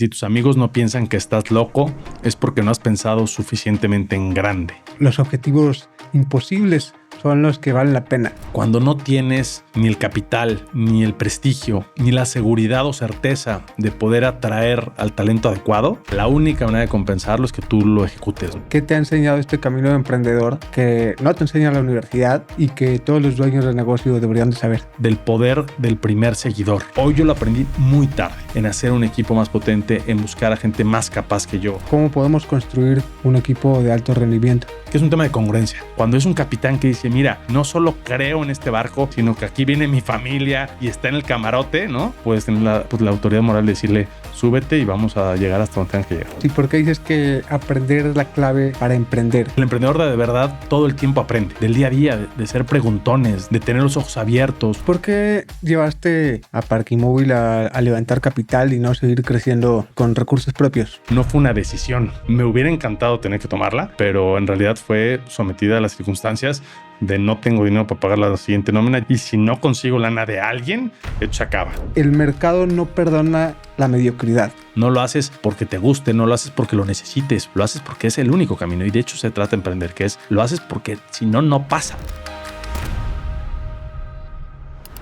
Si tus amigos no piensan que estás loco, es porque no has pensado suficientemente en grande. Los objetivos imposibles son los que valen la pena. Cuando no tienes ni el capital, ni el prestigio, ni la seguridad o certeza de poder atraer al talento adecuado, la única manera de compensarlo es que tú lo ejecutes. ¿Qué te ha enseñado este camino de emprendedor que no te enseña la universidad y que todos los dueños de negocio deberían de saber? Del poder del primer seguidor. Hoy yo lo aprendí muy tarde, en hacer un equipo más potente, en buscar a gente más capaz que yo. ¿Cómo podemos construir un equipo de alto rendimiento? Que es un tema de congruencia. Cuando es un capitán que dice, mira, no solo creo en este barco, sino que aquí viene mi familia y está en el camarote, ¿no? Puedes tener la autoridad moral de decirle, súbete y vamos a llegar hasta donde tengan que llegar. Sí, ¿por qué dices que aprender es la clave para emprender? El emprendedor de verdad todo el tiempo aprende, del día a día, de ser preguntones, de tener los ojos abiertos. ¿Por qué llevaste a Parquimóvil a levantar capital y no seguir creciendo con recursos propios? No fue una decisión. Me hubiera encantado tener que tomarla, pero en realidad fue sometida a las circunstancias de no tengo dinero para pagar la siguiente nómina y si no consigo lana de alguien, esto se acaba. El mercado no perdona la mediocridad. No lo haces porque te guste, no lo haces porque lo necesites, lo haces porque es el único camino y de hecho se trata de emprender, que es lo haces porque si no, no pasa.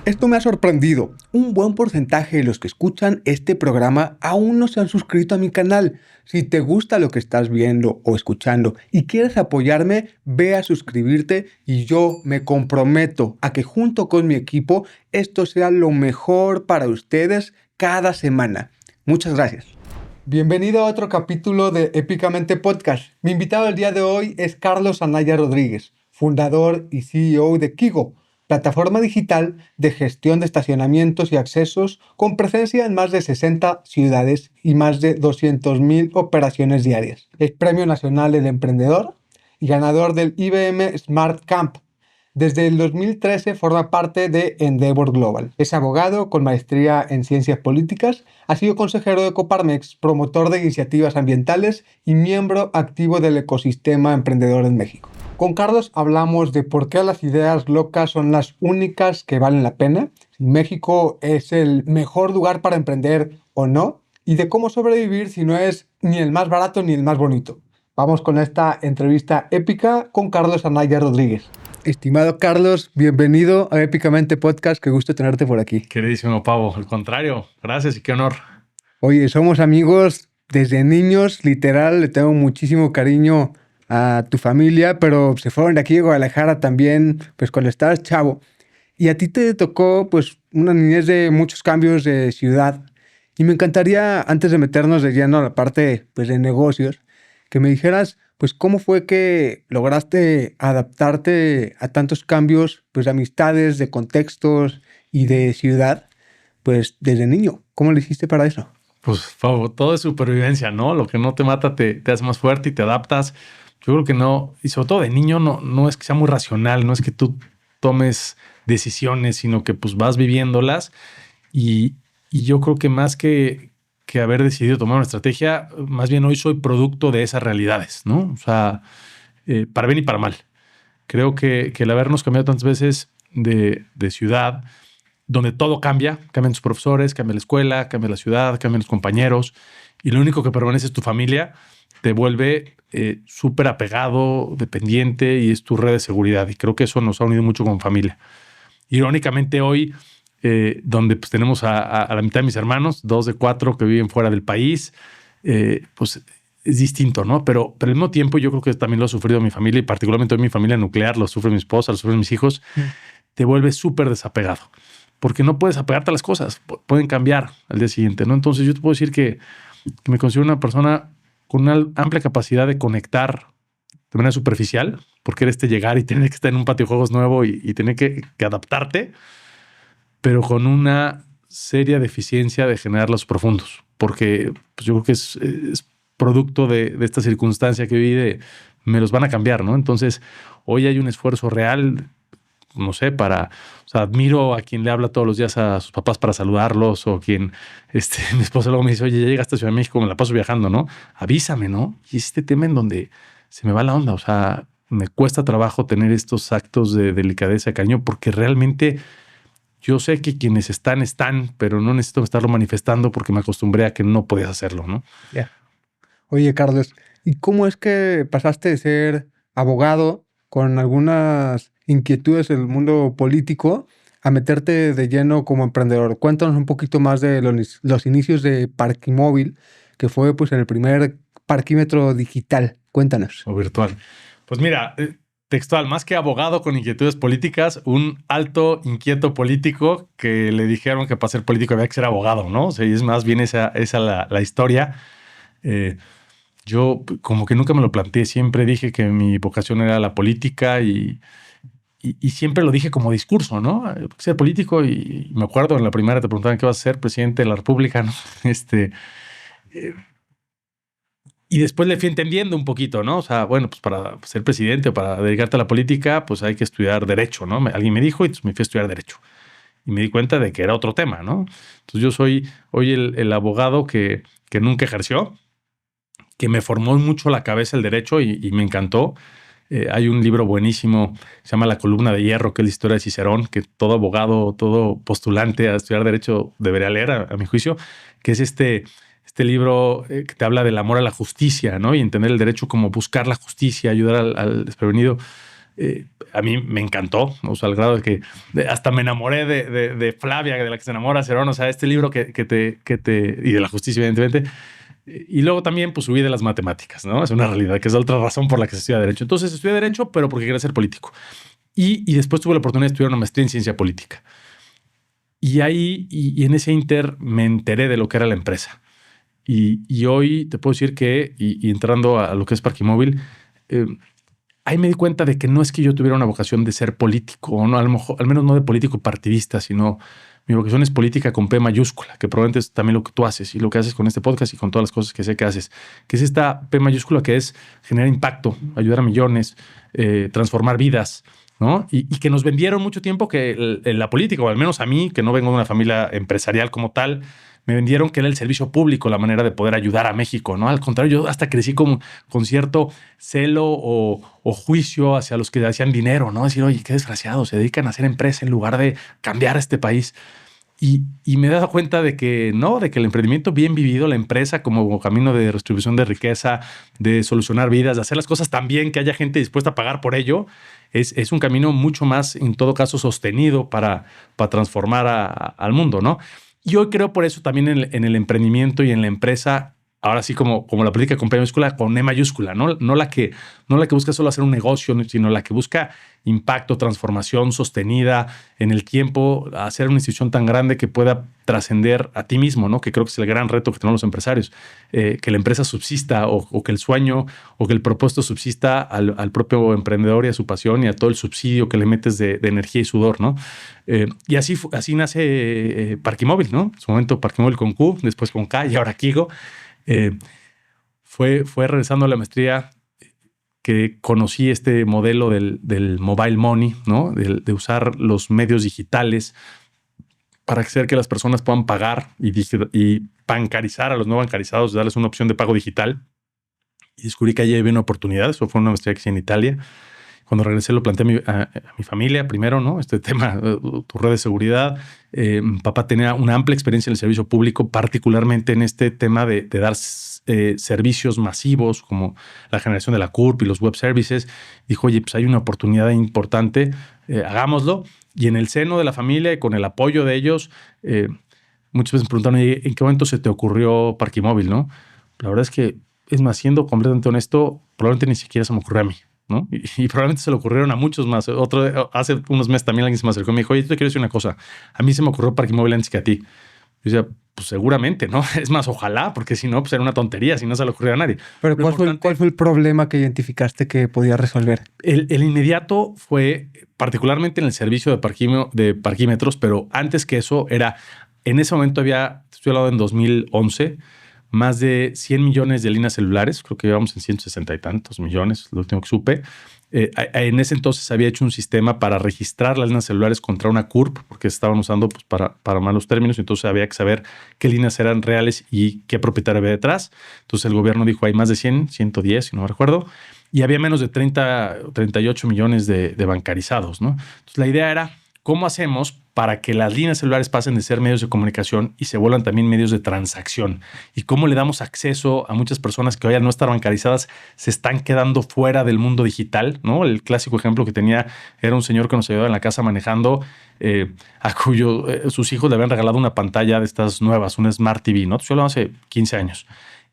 Esto me ha sorprendido. Un buen porcentaje de los que escuchan este programa aún no se han suscrito a mi canal. Si te gusta lo que estás viendo o escuchando y quieres apoyarme, ve a suscribirte y yo me comprometo a que junto con mi equipo esto sea lo mejor para ustedes cada semana. Muchas gracias. Bienvenido a otro capítulo de Épicamente Podcast. Mi invitado el día de hoy es Carlos Anaya Rodríguez, fundador y CEO de Kigo, plataforma digital de gestión de estacionamientos y accesos con presencia en más de 60 ciudades y más de 200,000 operaciones diarias. Es Premio Nacional del Emprendedor y ganador del IBM Smart Camp. Desde el 2013 forma parte de Endeavor Global. Es abogado con maestría en ciencias políticas, ha sido consejero de Coparmex, promotor de iniciativas ambientales y miembro activo del ecosistema emprendedor en México. Con Carlos hablamos de por qué las ideas locas son las únicas que valen la pena, si México es el mejor lugar para emprender o no, y de cómo sobrevivir si no es ni el más barato ni el más bonito. Vamos con esta entrevista épica con Carlos Anaya Rodríguez. Estimado Carlos, bienvenido a Épicamente Podcast. Qué gusto tenerte por aquí. Queridísimo Pavo, al contrario, gracias y qué honor. Oye, somos amigos desde niños, literal, le tengo muchísimo cariño a tu familia, pero se fueron de aquí de Guadalajara también, pues cuando estabas chavo. Y a ti te tocó, pues, una niñez de muchos cambios de ciudad. Y me encantaría, antes de meternos de lleno a la parte, pues, de negocios, que me dijeras, pues, cómo fue que lograste adaptarte a tantos cambios, pues, de amistades, de contextos y de ciudad, pues, desde niño. ¿Cómo lo hiciste para eso? Pues, Pavo, todo es supervivencia, ¿no? Lo que no te mata te hace más fuerte y te adaptas. Yo creo que no, y sobre todo de niño no es que sea muy racional, no es que tú tomes decisiones, sino que pues vas viviéndolas y yo creo que más que haber decidido tomar una estrategia, más bien hoy soy producto de esas realidades, ¿no? O sea, para bien y para mal. Creo que el habernos cambiado tantas veces de ciudad, donde todo cambia, cambian tus profesores, cambia la escuela, cambia la ciudad, cambian los compañeros y lo único que permanece es tu familia, te vuelve súper apegado, dependiente y es tu red de seguridad. Y creo que eso nos ha unido mucho como familia. Irónicamente hoy, donde pues, tenemos a la mitad de mis hermanos, 2 de 4 que viven fuera del país, pues es distinto, ¿no? Pero al mismo tiempo yo creo que también lo ha sufrido mi familia y particularmente hoy mi familia nuclear, lo sufre mi esposa, lo sufren mis hijos, te vuelves súper desapegado. Porque no puedes apegarte a las cosas, pueden cambiar al día siguiente, ¿no? Entonces yo te puedo decir que me considero una persona con una amplia capacidad de conectar de manera superficial, porque eres llegar y tener que estar en un patio de juegos nuevo y tener que adaptarte, pero con una seria deficiencia de generar los profundos, porque pues yo creo que es producto de esta circunstancia que viví me los van a cambiar, ¿no? Entonces, hoy hay un esfuerzo real, no sé, o sea, admiro a quien le habla todos los días a sus papás para saludarlos o quien, mi esposa luego me dice, oye, ya llegaste a Ciudad de México, me la paso viajando, ¿no? Avísame, ¿no? Y este tema en donde se me va la onda, o sea, me cuesta trabajo tener estos actos de delicadeza, de cariño, porque realmente yo sé que quienes están, pero no necesito estarlo manifestando porque me acostumbré a que no podías hacerlo, ¿no? Ya. Oye, Carlos, ¿y cómo es que pasaste de ser abogado con algunas inquietudes del mundo político a meterte de lleno como emprendedor? Cuéntanos un poquito más de los inicios de Parquimóvil, que fue pues el primer parquímetro digital. Cuéntanos. O virtual. Pues mira, textual, más que abogado con inquietudes políticas, un alto inquieto político que le dijeron que para ser político había que ser abogado, ¿no? O sea, y es más bien esa la historia. Eh, yo como que nunca me lo planteé, siempre dije que mi vocación era la política y siempre lo dije como discurso, ¿no? Ser político y me acuerdo en la primera te preguntaban qué vas a ser, presidente de la República, ¿no? Eh, Y después le fui entendiendo un poquito, ¿no? O sea, bueno, pues para ser presidente o para dedicarte a la política, pues hay que estudiar derecho, ¿no? Alguien me dijo y entonces me fui a estudiar derecho. Y me di cuenta de que era otro tema, ¿no? Entonces yo soy hoy el abogado que nunca ejerció, que me formó mucho la cabeza el derecho y me encantó. Hay un libro buenísimo, se llama La columna de hierro, que es la historia de Cicerón, que todo abogado, todo postulante a estudiar derecho debería leer, a mi juicio, que es este libro que te habla del amor a la justicia, ¿no? Y entender el derecho como buscar la justicia, ayudar al desprevenido. A mí me encantó, o sea, al grado de que hasta me enamoré de Flavia, de la que se enamora Cerón, o sea, este libro y de la justicia, evidentemente. Y luego también pues subí de las matemáticas, ¿no? Es una realidad, que es otra razón por la que se estudia Derecho. Entonces estudié Derecho, pero porque quería ser político. Y después tuve la oportunidad de estudiar una maestría en Ciencia Política. Y ahí, y en ese inter, me enteré de lo que era la empresa. Y hoy te puedo decir que, y entrando a lo que es Parquimóvil, ahí me di cuenta de que no es que yo tuviera una vocación de ser político, o no, a lo mejor, al menos no de político partidista, sino mi vocación es política con P mayúscula, que probablemente es también lo que tú haces y lo que haces con este podcast y con todas las cosas que sé que haces, que es esta P mayúscula que es generar impacto, ayudar a millones, transformar vidas, ¿no? Y que nos vendieron mucho tiempo que la política, o al menos a mí, que no vengo de una familia empresarial como tal, me vendieron que era el servicio público la manera de poder ayudar a México, ¿no? Al contrario, yo hasta crecí con cierto celo o juicio hacia los que hacían dinero, ¿no? Decir, oye, qué desgraciados, se dedican a hacer empresa en lugar de cambiar este país. Y me he dado cuenta de que no, de que el emprendimiento bien vivido, la empresa como camino de redistribución de riqueza, de solucionar vidas, de hacer las cosas tan bien que haya gente dispuesta a pagar por ello, es un camino mucho más, en todo caso, sostenido para transformar al mundo, ¿no? Y hoy creo por eso también en el emprendimiento y en la empresa, ahora sí como la política con P mayúscula, con E mayúscula, no la que busca solo hacer un negocio, sino la que busca impacto, transformación sostenida en el tiempo, hacer una institución tan grande que pueda trascender a ti mismo, ¿no? Que creo que es el gran reto que tenemos los empresarios, que la empresa subsista o que el sueño o que el propósito subsista al propio emprendedor y a su pasión y a todo el subsidio que le metes de energía y sudor, ¿no? Y así nace Parquimóvil, ¿no? En su momento Parquimóvil con Q, después con K y ahora Kigo. Fue regresando a la maestría que conocí este modelo del mobile money, ¿no? De usar los medios digitales para hacer que las personas puedan pagar y bancarizar a los no bancarizados, darles una opción de pago digital. Y descubrí que allí había una oportunidad. Eso fue una maestría que hice en Italia. Cuando regresé lo planteé a mi familia primero, ¿no? Este tema, tu red de seguridad. Mi papá tenía una amplia experiencia en el servicio público, particularmente en este tema de dar servicios masivos como la generación de la CURP y los web services. Dijo, oye, pues hay una oportunidad importante, hagámoslo. Y en el seno de la familia y con el apoyo de ellos, muchas veces me preguntaron, ¿en qué momento se te ocurrió Parquimóvil, no? La verdad es que, es más, siendo completamente honesto, probablemente ni siquiera se me ocurrió a mí, ¿no? Y probablemente se le ocurrieron a muchos más. Hace unos meses también alguien se me acercó y me dijo, oye, yo te quiero decir una cosa. A mí se me ocurrió Parquimóvil antes que a ti. Yo decía, pues seguramente, ¿no? Es más, ojalá, porque si no, pues era una tontería, si no se le ocurrió a nadie. Pero ¿cuál fue el problema que identificaste que podía resolver? El inmediato fue particularmente en el servicio de parquímetros, pero antes que eso en ese momento estoy hablando en 2011, más de 100 millones de líneas celulares, creo que llevamos en 160 y tantos millones, lo último que supe. En ese entonces había hecho un sistema para registrar las líneas celulares contra una CURP, porque se estaban usando pues, para malos términos, entonces había que saber qué líneas eran reales y qué propietario había detrás. Entonces el gobierno dijo, hay más de 100, 110, si no me recuerdo, y había menos de 38 millones de bancarizados, ¿no? Entonces la idea era, ¿cómo hacemos para que las líneas celulares pasen de ser medios de comunicación y se vuelvan también medios de transacción? ¿Y cómo le damos acceso a muchas personas que hoy al no estar bancarizadas se están quedando fuera del mundo digital, ¿no? El clásico ejemplo que tenía era un señor que nos ayudaba en la casa manejando, a cuyo sus hijos le habían regalado una pantalla de estas nuevas, una Smart TV, ¿no? Yo lo hace 15 años.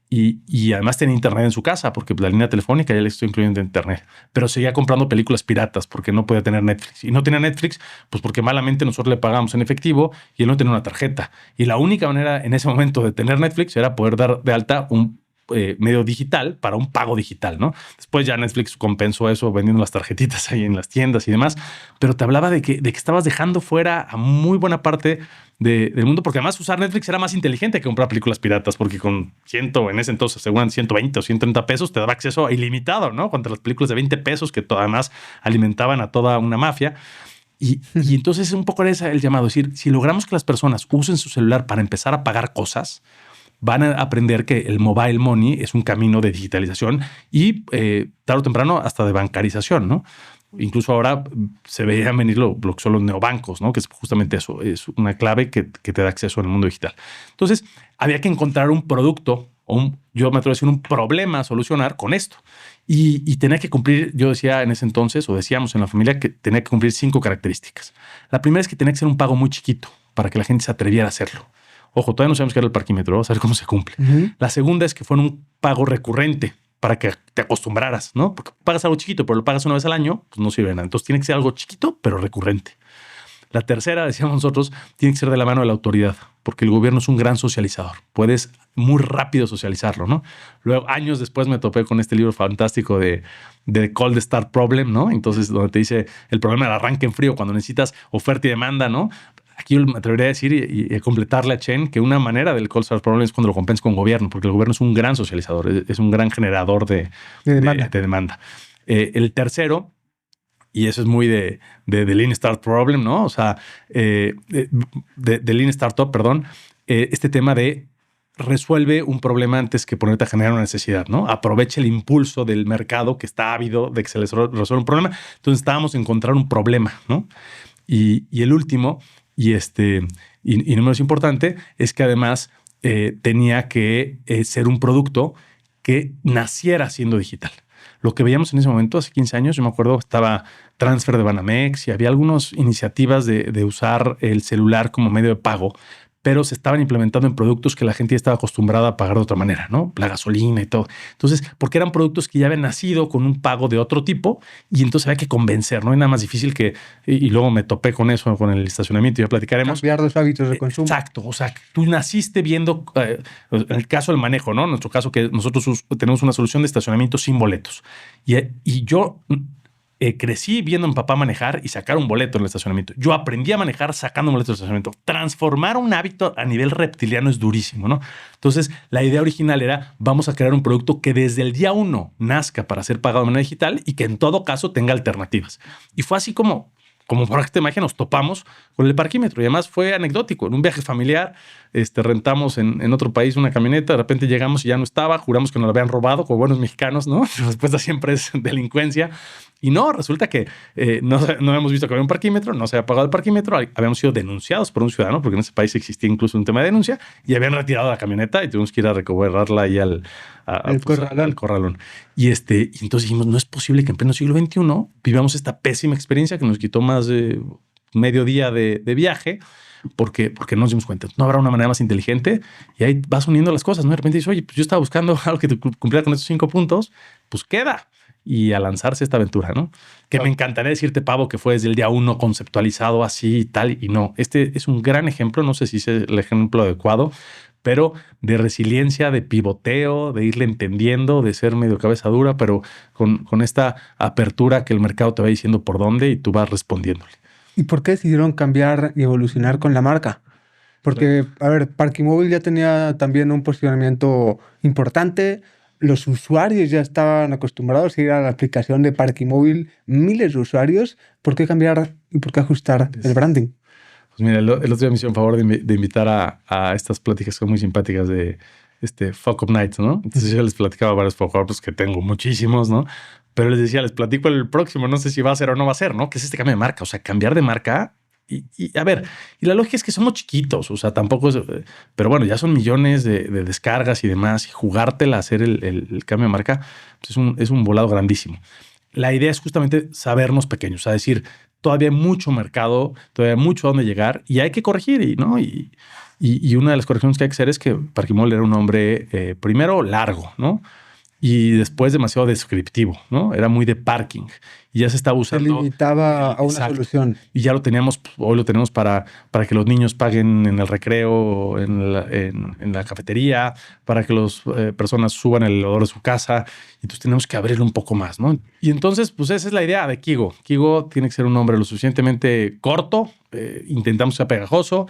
Y además tenía internet en su casa porque la línea telefónica ya le estoy incluyendo internet, pero seguía comprando películas piratas porque no podía tener Netflix. Y no tenía Netflix pues porque malamente nosotros le pagamos en efectivo y él no tenía una tarjeta. Y la única manera en ese momento de tener Netflix era poder dar de alta un medio digital para un pago digital, ¿no? Después ya Netflix compensó eso vendiendo las tarjetitas ahí en las tiendas y demás, pero te hablaba de que estabas dejando fuera a muy buena parte del mundo, porque además usar Netflix era más inteligente que comprar películas piratas, porque con en ese entonces, según 120 o 130 pesos, te daba acceso ilimitado, ¿no? Contra las películas de 20 pesos que además alimentaban a toda una mafia. Y entonces un poco era el llamado, es decir, si logramos que las personas usen su celular para empezar a pagar cosas, van a aprender que el mobile money es un camino de digitalización y tarde o temprano hasta de bancarización, ¿no? Incluso ahora se veía venir lo que son los neobancos, ¿no? Que es justamente eso, es una clave que te da acceso al mundo digital. Entonces, había que encontrar un producto o yo me atrevo a decir un problema a solucionar con esto. Y tenía que cumplir, yo decía en ese entonces, o decíamos en la familia, que tenía que cumplir 5 características. La primera es que tenía que ser un pago muy chiquito para que la gente se atreviera a hacerlo. Ojo, todavía no sabemos qué era el parquímetro, vamos a ver cómo se cumple. La segunda es que fuera un pago recurrente para que te acostumbraras, ¿no? Porque pagas algo chiquito, pero lo pagas una vez al año, pues no sirve de nada. Entonces tiene que ser algo chiquito, pero recurrente. La tercera, decíamos nosotros, tiene que ser de la mano de la autoridad, porque el gobierno es un gran socializador. Puedes muy rápido socializarlo, ¿no? Luego, años después me topé con este libro fantástico de Cold Start Problem, ¿no? Entonces, donde te dice el problema del arranque en frío, cuando necesitas oferta y demanda, ¿no? Aquí yo me atrevería a decir y completarle a Chen que una manera del Cold Start Problem es cuando lo compensas con gobierno, porque el gobierno es un gran socializador, es un gran generador de demanda. El tercero, y eso es muy de Lean Start Problem, ¿no? O sea, de Lean Startup, perdón, este tema de resuelve un problema antes que ponerte a generar una necesidad, ¿no? Aprovecha el impulso del mercado que está ávido de que se les resuelva un problema. Entonces estábamos a encontrar un problema, ¿no? Y el último, y no menos importante, es que además tenía que ser un producto que naciera siendo digital. Lo que veíamos en ese momento, hace 15 años, yo me acuerdo, estaba Transfer de Banamex y había algunas iniciativas de usar el celular como medio de pago, pero se estaban implementando en productos que la gente ya estaba acostumbrada a pagar de otra manera, ¿no? La gasolina y todo. Entonces, porque eran productos que ya habían nacido con un pago de otro tipo y entonces había que convencer, ¿no? Hay nada más difícil que, y luego me topé con eso, con el estacionamiento, y ya platicaremos. Cambiar los hábitos de consumo. Exacto, o sea, tú naciste viendo, en el caso del manejo, ¿no? En nuestro caso que nosotros tenemos una solución de estacionamiento sin boletos. Y yo crecí viendo a mi papá manejar y sacar un boleto en el estacionamiento. Yo aprendí a manejar sacando un boleto del estacionamiento. Transformar un hábito a nivel reptiliano es durísimo, ¿no? Entonces, la idea original era, vamos a crear un producto que desde el día 1 nazca para ser pagado de manera digital y que en todo caso tenga alternativas. Y fue así como por esta imagen nos topamos con el parquímetro. Y además fue anecdótico. En un viaje familiar, rentamos en otro país una camioneta, de repente llegamos y ya no estaba, juramos que nos la habían robado como buenos mexicanos, ¿no? La respuesta siempre es delincuencia. Y no, resulta que no habíamos visto que había un parquímetro, no se había pagado el parquímetro, habíamos sido denunciados por un ciudadano, porque en ese país existía incluso un tema de denuncia, y habían retirado la camioneta y tuvimos que ir a recobrarla ahí al corralón. Y entonces dijimos, no es posible que en pleno siglo XXI vivamos esta pésima experiencia que nos quitó más de medio día de viaje, porque no nos dimos cuenta. No habrá una manera más inteligente y ahí vas uniendo las cosas, ¿no? De repente dices, oye, pues yo estaba buscando algo que cumpliera con estos 5 puntos, pues queda. Y a lanzarse esta aventura, ¿no? Que me encantaría decirte, Pavo, que fue desde el día 1 conceptualizado así y tal, y no. Este es un gran ejemplo, no sé si es el ejemplo adecuado, pero de resiliencia, de pivoteo, de irle entendiendo, de ser medio cabeza dura, pero con esta apertura que el mercado te va diciendo por dónde y tú vas respondiéndole. ¿Y por qué decidieron cambiar y evolucionar con la marca? Porque, a ver, Parquimóvil ya tenía también un posicionamiento importante. Los usuarios ya estaban acostumbrados a ir a la aplicación de Parquimóvil, miles de usuarios. ¿Por qué cambiar y por qué ajustar el branding? Pues mira, el otro día me hicieron favor de invitar a estas pláticas que son muy simpáticas de Fuck Up Nights, ¿no? Entonces yo les platicaba varios Fuck Ups que tengo muchísimos, ¿no? Pero les decía, les platico el próximo, no sé si va a ser o no va a ser, ¿no? Que es este cambio de marca. O sea, cambiar de marca A ver, y la lógica es que somos chiquitos, o sea, tampoco es, pero bueno, ya son millones de descargas y demás, y jugártela a hacer el cambio de marca, pues es un volado grandísimo. La idea es justamente sabernos pequeños, o sea, decir, todavía hay mucho mercado, todavía hay mucho a dónde llegar y hay que corregir, ¿no? Y una de las correcciones que hay que hacer es que Parquimol era un nombre primero largo, ¿no? Y después demasiado descriptivo, ¿no? Era muy de parking y ya se estaba Se usando. limitaba a una Exacto. solución. Y ya lo teníamos, hoy lo tenemos para que los niños paguen en el recreo, en la cafetería, para que las personas suban el elevador de su casa. Entonces tenemos que abrirlo un poco más, ¿no? Y entonces, pues esa es la idea de Kigo. Kigo tiene que ser un nombre lo suficientemente corto, intentamos ser pegajoso,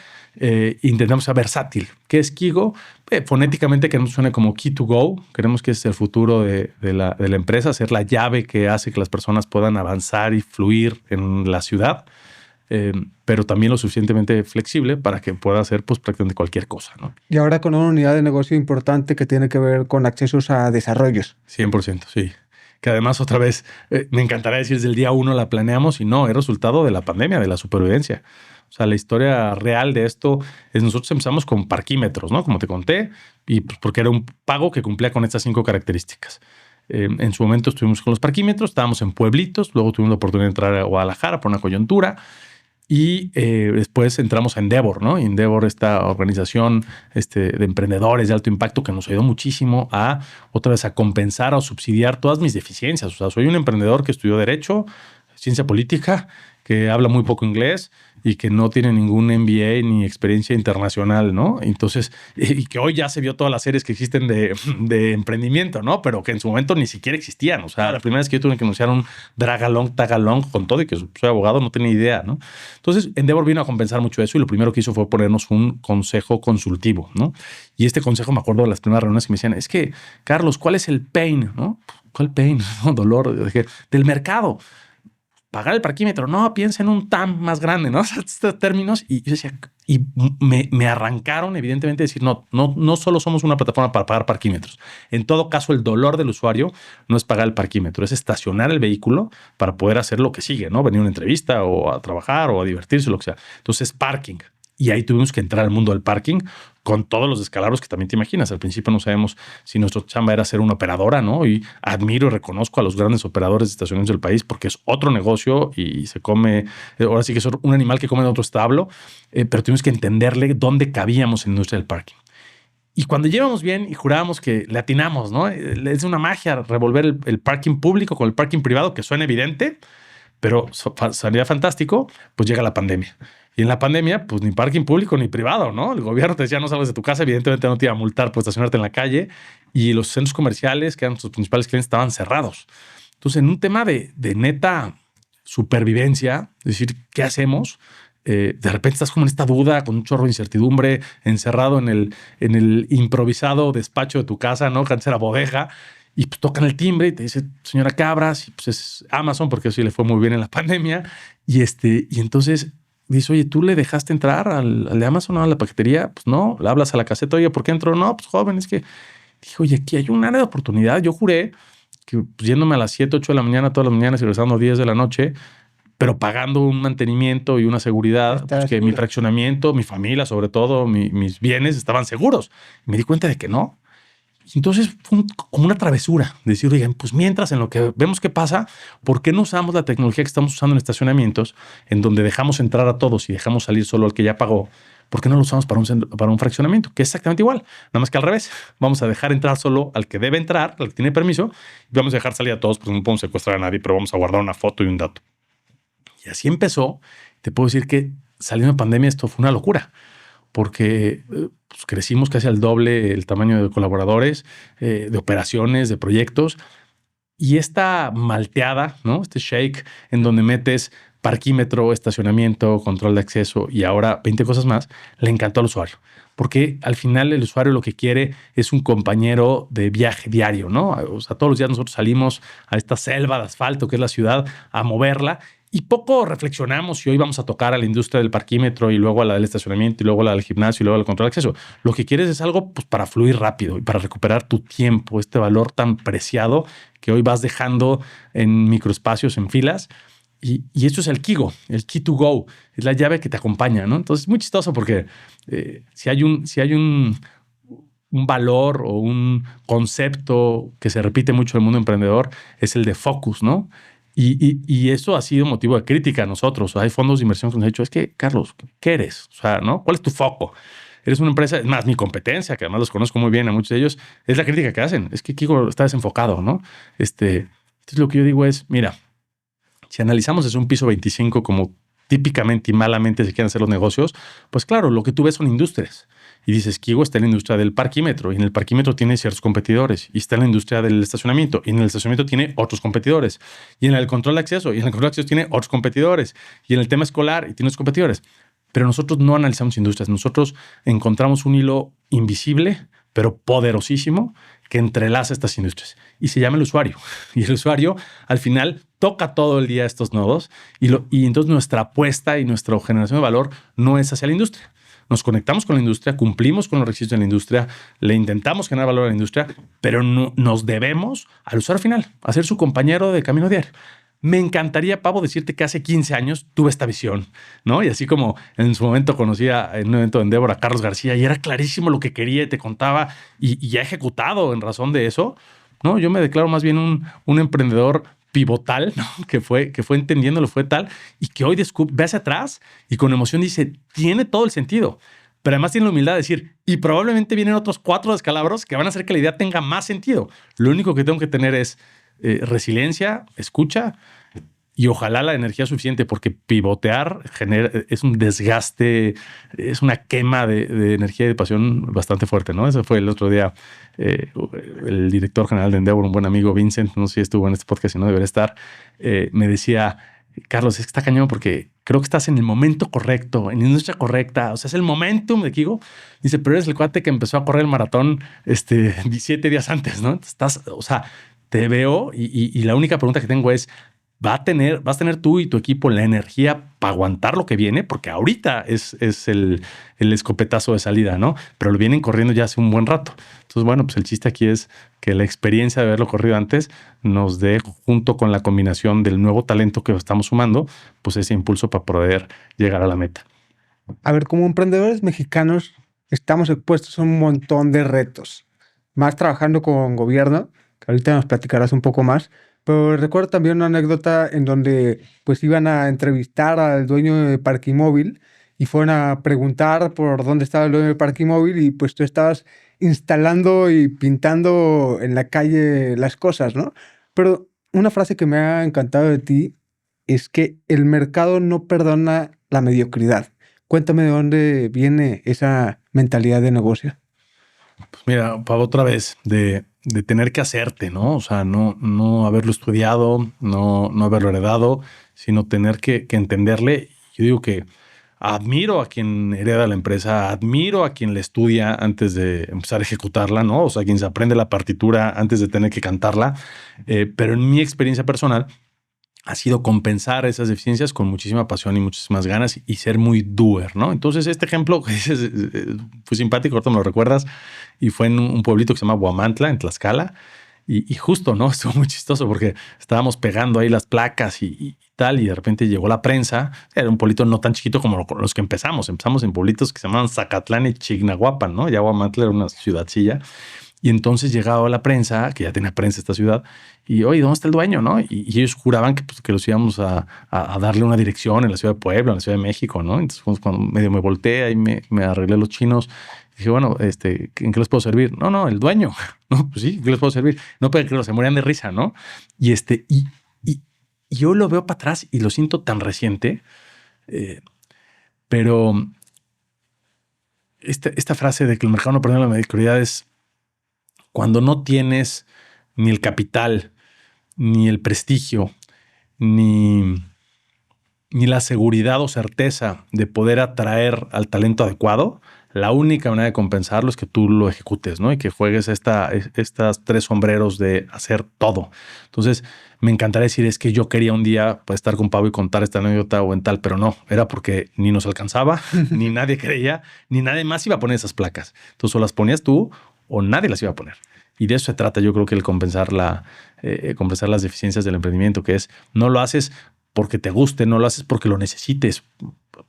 intentamos ser versátil. ¿Qué es Kigo? Fonéticamente queremos que suene como Key to Go. Queremos que es el futuro de la empresa, ser la llave que hace que las personas puedan avanzar y fluir en la ciudad, pero también lo suficientemente flexible para que pueda hacer pues, prácticamente cualquier cosa, ¿no? Y ahora con una unidad de negocio importante que tiene que ver con accesos a desarrollos. 100%, sí. Que además, otra vez, me encantaría decir desde el día uno la planeamos y no, es resultado de la pandemia, de la supervivencia. O sea, la historia real de esto es nosotros empezamos con parquímetros, ¿no? Como te conté, y pues porque era un pago que cumplía con estas 5 características. En su momento estuvimos con los parquímetros, estábamos en pueblitos, luego tuvimos la oportunidad de entrar a Guadalajara por una coyuntura y después entramos a Endeavor, ¿no? Endeavor, esta organización de emprendedores de alto impacto que nos ayudó muchísimo a otra vez a compensar o subsidiar todas mis deficiencias. O sea, soy un emprendedor que estudió Derecho, Ciencia Política, que habla muy poco inglés y que no tiene ningún MBA ni experiencia internacional, ¿no? Entonces, y que hoy ya se vio todas las series que existen de emprendimiento, ¿no? Pero que en su momento ni siquiera existían. O sea, la primera vez que yo tuve que anunciar un drag-along, tag-along con todo y que soy abogado, no tenía idea, ¿no? Entonces, Endeavor vino a compensar mucho eso y lo primero que hizo fue ponernos un consejo consultivo, ¿no? Y este consejo, me acuerdo de las primeras reuniones que me decían, es que, Carlos, ¿cuál es el pain, no? ¿Cuál pain? ¿No? Dolor del mercado. Pagar el parquímetro, no, piensa en un TAM más grande, ¿no? Estos términos. Y yo decía, y me arrancaron, evidentemente, decir, no solo somos una plataforma para pagar parquímetros. En todo caso, el dolor del usuario no es pagar el parquímetro, es estacionar el vehículo para poder hacer lo que sigue, ¿no? Venir a una entrevista o a trabajar o a divertirse, lo que sea. Entonces, parking. Y ahí tuvimos que entrar al mundo del parking con todos los descalabros que también te imaginas. Al principio no sabemos si nuestra chamba era ser una operadora, ¿no? Y admiro y reconozco a los grandes operadores de estacionamientos del país porque es otro negocio y se come, ahora sí que es un animal que come en otro establo, pero tuvimos que entenderle dónde cabíamos en la industria del parking. Y cuando llevamos bien y jurábamos que le atinamos, ¿no? Es una magia revolver el parking público con el parking privado, que suena evidente, pero salía fantástico, pues llega la pandemia. Y en la pandemia, pues ni parking público ni privado, ¿no? El gobierno te decía no salgas de tu casa, evidentemente no te iba a multar por estacionarte en la calle y los centros comerciales, que eran sus principales clientes, estaban cerrados. Entonces, en un tema de neta supervivencia, es decir, ¿qué hacemos? De repente estás como en esta duda, con un chorro de incertidumbre, encerrado en el improvisado despacho de tu casa, ¿no? Que antes era bodega, y pues tocan el timbre y te dice, señora Cabras, y pues es Amazon, porque eso sí le fue muy bien en la pandemia, y entonces dice, oye, ¿tú le dejaste entrar al de Amazon, a la paquetería? Pues no, le hablas a la caseta, oye, ¿por qué entró? No, pues joven, es que dije, oye, aquí hay un área de oportunidad. Yo juré que pues, yéndome a las 7, 8 de la mañana, todas las mañanas y regresando a 10 de la noche, pero pagando un mantenimiento y una seguridad, pues que mi fraccionamiento, mi familia, sobre todo, mis bienes estaban seguros. Y me di cuenta de que no. Entonces fue como una travesura, decir, oigan, pues mientras en lo que vemos qué pasa, ¿por qué no usamos la tecnología que estamos usando en estacionamientos, en donde dejamos entrar a todos y dejamos salir solo al que ya pagó? ¿Por qué no lo usamos para un fraccionamiento? Que es exactamente igual, nada más que al revés. Vamos a dejar entrar solo al que debe entrar, al que tiene permiso, y vamos a dejar salir a todos, porque no podemos secuestrar a nadie, pero vamos a guardar una foto y un dato. Y así empezó. Te puedo decir que saliendo de pandemia esto fue una locura, porque pues, crecimos casi al doble el tamaño de colaboradores, de operaciones, de proyectos. Y esta malteada, ¿no? Este shake en donde metes parquímetro, estacionamiento, control de acceso y ahora 20 cosas más, le encantó al usuario. Porque al final el usuario lo que quiere es un compañero de viaje diario, ¿no? O sea, todos los días nosotros salimos a esta selva de asfalto que es la ciudad a moverla y poco reflexionamos si hoy vamos a tocar a la industria del parquímetro y luego a la del estacionamiento y luego a la del gimnasio y luego al control de acceso. Lo que quieres es algo pues, para fluir rápido y para recuperar tu tiempo, este valor tan preciado que hoy vas dejando en microespacios, en filas. Y esto es el Kigo, el Key to Go, es la llave que te acompaña, ¿no? Entonces es muy chistoso porque si hay un valor o un concepto que se repite mucho en el mundo emprendedor, es el de focus, ¿no? Y eso ha sido motivo de crítica a nosotros. Hay fondos de inversión que nos han dicho, es que, Carlos, ¿qué eres? O sea, ¿no? ¿Cuál es tu foco? Eres una empresa, es más, mi competencia, que además los conozco muy bien a muchos de ellos, es la crítica que hacen. Es que Kiko está desenfocado, ¿no? Entonces lo que yo digo es, mira, si analizamos desde un piso 25 como típicamente y malamente se quieren hacer los negocios, pues claro, lo que tú ves son industrias. Y dices, Kigo está en la industria del parquímetro, y en el parquímetro tiene ciertos competidores, y está en la industria del estacionamiento, y en el estacionamiento tiene otros competidores, y en el control de acceso, y en el control de acceso tiene otros competidores, y en el tema escolar, y tiene otros competidores. Pero nosotros no analizamos industrias, nosotros encontramos un hilo invisible, pero poderosísimo, que entrelaza estas industrias, y se llama el usuario. Y el usuario, al final, toca todo el día estos nodos, y entonces nuestra apuesta y nuestra generación de valor no es hacia la industria. Nos conectamos con la industria, cumplimos con los requisitos de la industria, le intentamos generar valor a la industria, pero no, nos debemos al usuario final, a ser su compañero de camino diario. Me encantaría, Pavo, decirte que hace 15 años tuve esta visión, ¿no? Y así como en su momento conocía en un evento de Endeavor a Carlos García y era clarísimo lo que quería y te contaba y ya ejecutado en razón de eso, ¿no? Yo me declaro más bien un emprendedor pivotal, ¿no? que fue entendiéndolo, fue tal, y que hoy ve hacia atrás y con emoción dice, tiene todo el sentido. Pero además tiene la humildad de decir, y probablemente vienen otros 4 descalabros que van a hacer que la idea tenga más sentido. Lo único que tengo que tener es resiliencia, escucha y ojalá la energía suficiente, porque pivotear es un desgaste, es una quema de energía y de pasión bastante fuerte, ¿no? Eso fue el otro día. El director general de Endeavor, un buen amigo, Vincent, no sé si estuvo en este podcast y no debería estar, me decía, Carlos, es que está cañón porque creo que estás en el momento correcto, en la industria correcta. O sea, es el momentum de Kigo. Dice, pero eres el cuate que empezó a correr el maratón 17 días antes, ¿no? Estás, o sea, te veo y la única pregunta que tengo es, vas a tener tú y tu equipo la energía para aguantar lo que viene, porque ahorita es el escopetazo de salida, ¿no? Pero lo vienen corriendo ya hace un buen rato. Entonces, bueno, pues el chiste aquí es que la experiencia de haberlo corrido antes nos dé, junto con la combinación del nuevo talento que estamos sumando, pues ese impulso para poder llegar a la meta. A ver, como emprendedores mexicanos estamos expuestos a un montón de retos, más trabajando con gobierno, que ahorita nos platicarás un poco más, pero recuerdo también una anécdota en donde pues iban a entrevistar al dueño de Parquimóvil y fueron a preguntar por dónde estaba el dueño de Parquimóvil y pues tú estabas instalando y pintando en la calle las cosas, ¿no? Pero una frase que me ha encantado de ti es que el mercado no perdona la mediocridad. Cuéntame de dónde viene esa mentalidad de negocio. Pues mira, Pablo, otra vez, de tener que hacerte, ¿no? O sea, no haberlo estudiado, no haberlo heredado, sino tener que entenderle. Yo digo que admiro a quien hereda la empresa, admiro a quien la estudia antes de empezar a ejecutarla, ¿no? O sea, quien se aprende la partitura antes de tener que cantarla. Pero en mi experiencia personal, ha sido compensar esas deficiencias con muchísima pasión y muchísimas ganas y ser muy doer, ¿no? Entonces, este ejemplo que dices, fue simpático, ahorita me lo recuerdas, y fue en un pueblito que se llama Huamantla, en Tlaxcala, y justo, ¿no? Estuvo muy chistoso porque estábamos pegando ahí las placas y tal, y de repente llegó la prensa. Era un pueblito no tan chiquito como los que empezamos. Empezamos en pueblitos que se llamaban Zacatlán y Chignahuapan, ¿no? Ya Huamantla era una ciudadcilla. Y entonces llegaba la prensa, que ya tenía prensa esta ciudad, y oye, ¿dónde está el dueño? ¿No? Y ellos juraban que, pues, que los íbamos a darle una dirección en la ciudad de Puebla, en la ciudad de México, ¿no? Entonces, cuando medio me volteé y me arreglé los chinos, dije, bueno, ¿en qué les puedo servir? No, el dueño. No, pues sí, ¿qué les puedo servir? No, pero claro, se morían de risa, ¿no? Y yo lo veo para atrás y lo siento tan reciente, pero esta frase de que el mercado no perdona la mediocridad es cuando no tienes ni el capital, ni el prestigio, ni la seguridad o certeza de poder atraer al talento adecuado, la única manera de compensarlo es que tú lo ejecutes, ¿no? Y que juegues estas 3 sombreros de hacer todo. Entonces, me encantaría decir, es que yo quería un día pues, estar con Pablo y contar esta anécdota o en tal, pero no, era porque ni nos alcanzaba, ni nadie creía, ni nadie más iba a poner esas placas. Entonces, o las ponías tú o nadie las iba a poner. Y de eso se trata, yo creo que el compensar las deficiencias del emprendimiento, que es no lo haces porque te guste, no lo haces porque lo necesites.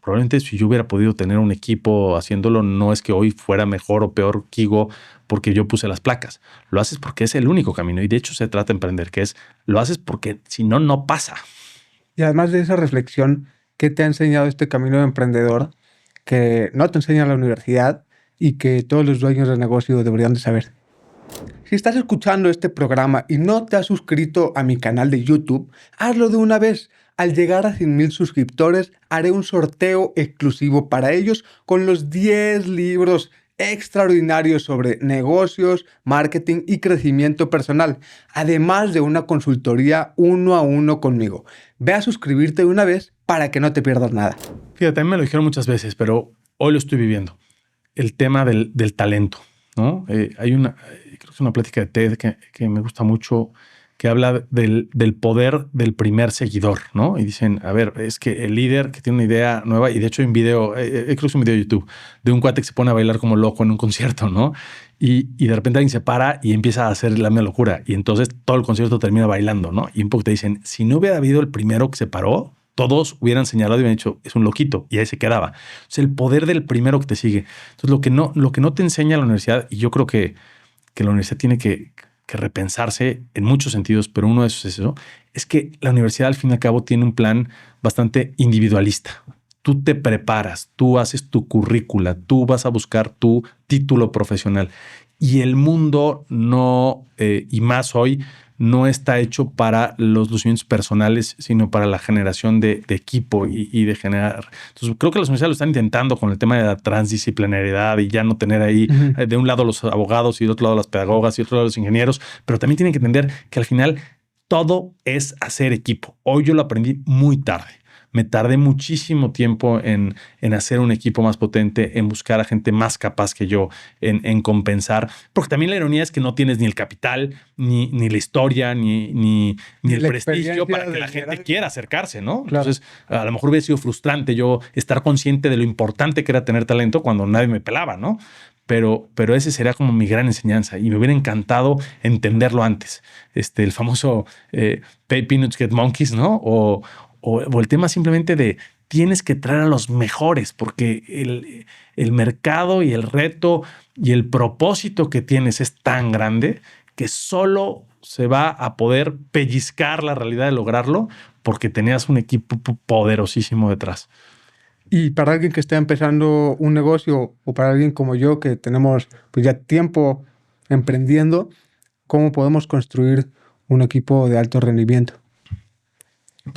Probablemente si yo hubiera podido tener un equipo haciéndolo, no es que hoy fuera mejor o peor Kigo porque yo puse las placas. Lo haces porque es el único camino. Y de hecho se trata de emprender, que es lo haces porque si no, no pasa. Y además de esa reflexión, ¿qué te ha enseñado este camino de emprendedor que no te enseña la universidad y que todos los dueños de negocio deberían de saber? Si estás escuchando este programa y no te has suscrito a mi canal de YouTube, hazlo de una vez. Al llegar a 100,000 suscriptores, haré un sorteo exclusivo para ellos con los 10 libros extraordinarios sobre negocios, marketing y crecimiento personal, además de una consultoría 1 a 1 conmigo. Ve a suscribirte de una vez para que no te pierdas nada. Fíjate, a mí me lo dijeron muchas veces, pero hoy lo estoy viviendo. El tema del talento, ¿no? Hay creo que es una plática de TED que me gusta mucho, que habla del poder del primer seguidor, ¿no? Y dicen, a ver, es que el líder que tiene una idea nueva, y de hecho hay un video, creo que es un video de YouTube, de un cuate que se pone a bailar como loco en un concierto, ¿no? Y de repente alguien se para y empieza a hacer la misma locura. Y entonces todo el concierto termina bailando, ¿no? Y un poco te dicen, si no hubiera habido el primero que se paró, todos hubieran señalado y hubieran dicho, es un loquito, y ahí se quedaba. O sea, el poder del primero que te sigue. Entonces, lo que no te enseña la universidad, y yo creo que la universidad tiene que repensarse en muchos sentidos, pero uno de esos es eso, es que la universidad al fin y al cabo tiene un plan bastante individualista. Tú te preparas, tú haces tu currícula, tú vas a buscar tu título profesional. Y el mundo no, y más hoy, no está hecho para los lucimientos personales, sino para la generación de equipo y de generar. Entonces, creo que las universidades lo están intentando con el tema de la transdisciplinariedad y ya no tener ahí de un lado los abogados y de otro lado las pedagogas y de otro lado los ingenieros, pero también tienen que entender que al final todo es hacer equipo. Hoy yo lo aprendí muy tarde. Me tardé muchísimo tiempo en hacer un equipo más potente, en buscar a gente más capaz que yo, en compensar. Porque también la ironía es que no tienes ni el capital, ni la historia, ni el prestigio para que la gente quiera acercarse, ¿no? Claro. Entonces, a lo mejor hubiera sido frustrante yo estar consciente de lo importante que era tener talento cuando nadie me pelaba, ¿no? Pero ese sería como mi gran enseñanza y me hubiera encantado entenderlo antes. El famoso Pay Peanuts, Get Monkeys, ¿no? O el tema simplemente de tienes que traer a los mejores porque el mercado y el reto y el propósito que tienes es tan grande que solo se va a poder pellizcar la realidad de lograrlo porque tenías un equipo poderosísimo detrás. Y para alguien que está empezando un negocio o para alguien como yo que tenemos pues ya tiempo emprendiendo, ¿cómo podemos construir un equipo de alto rendimiento?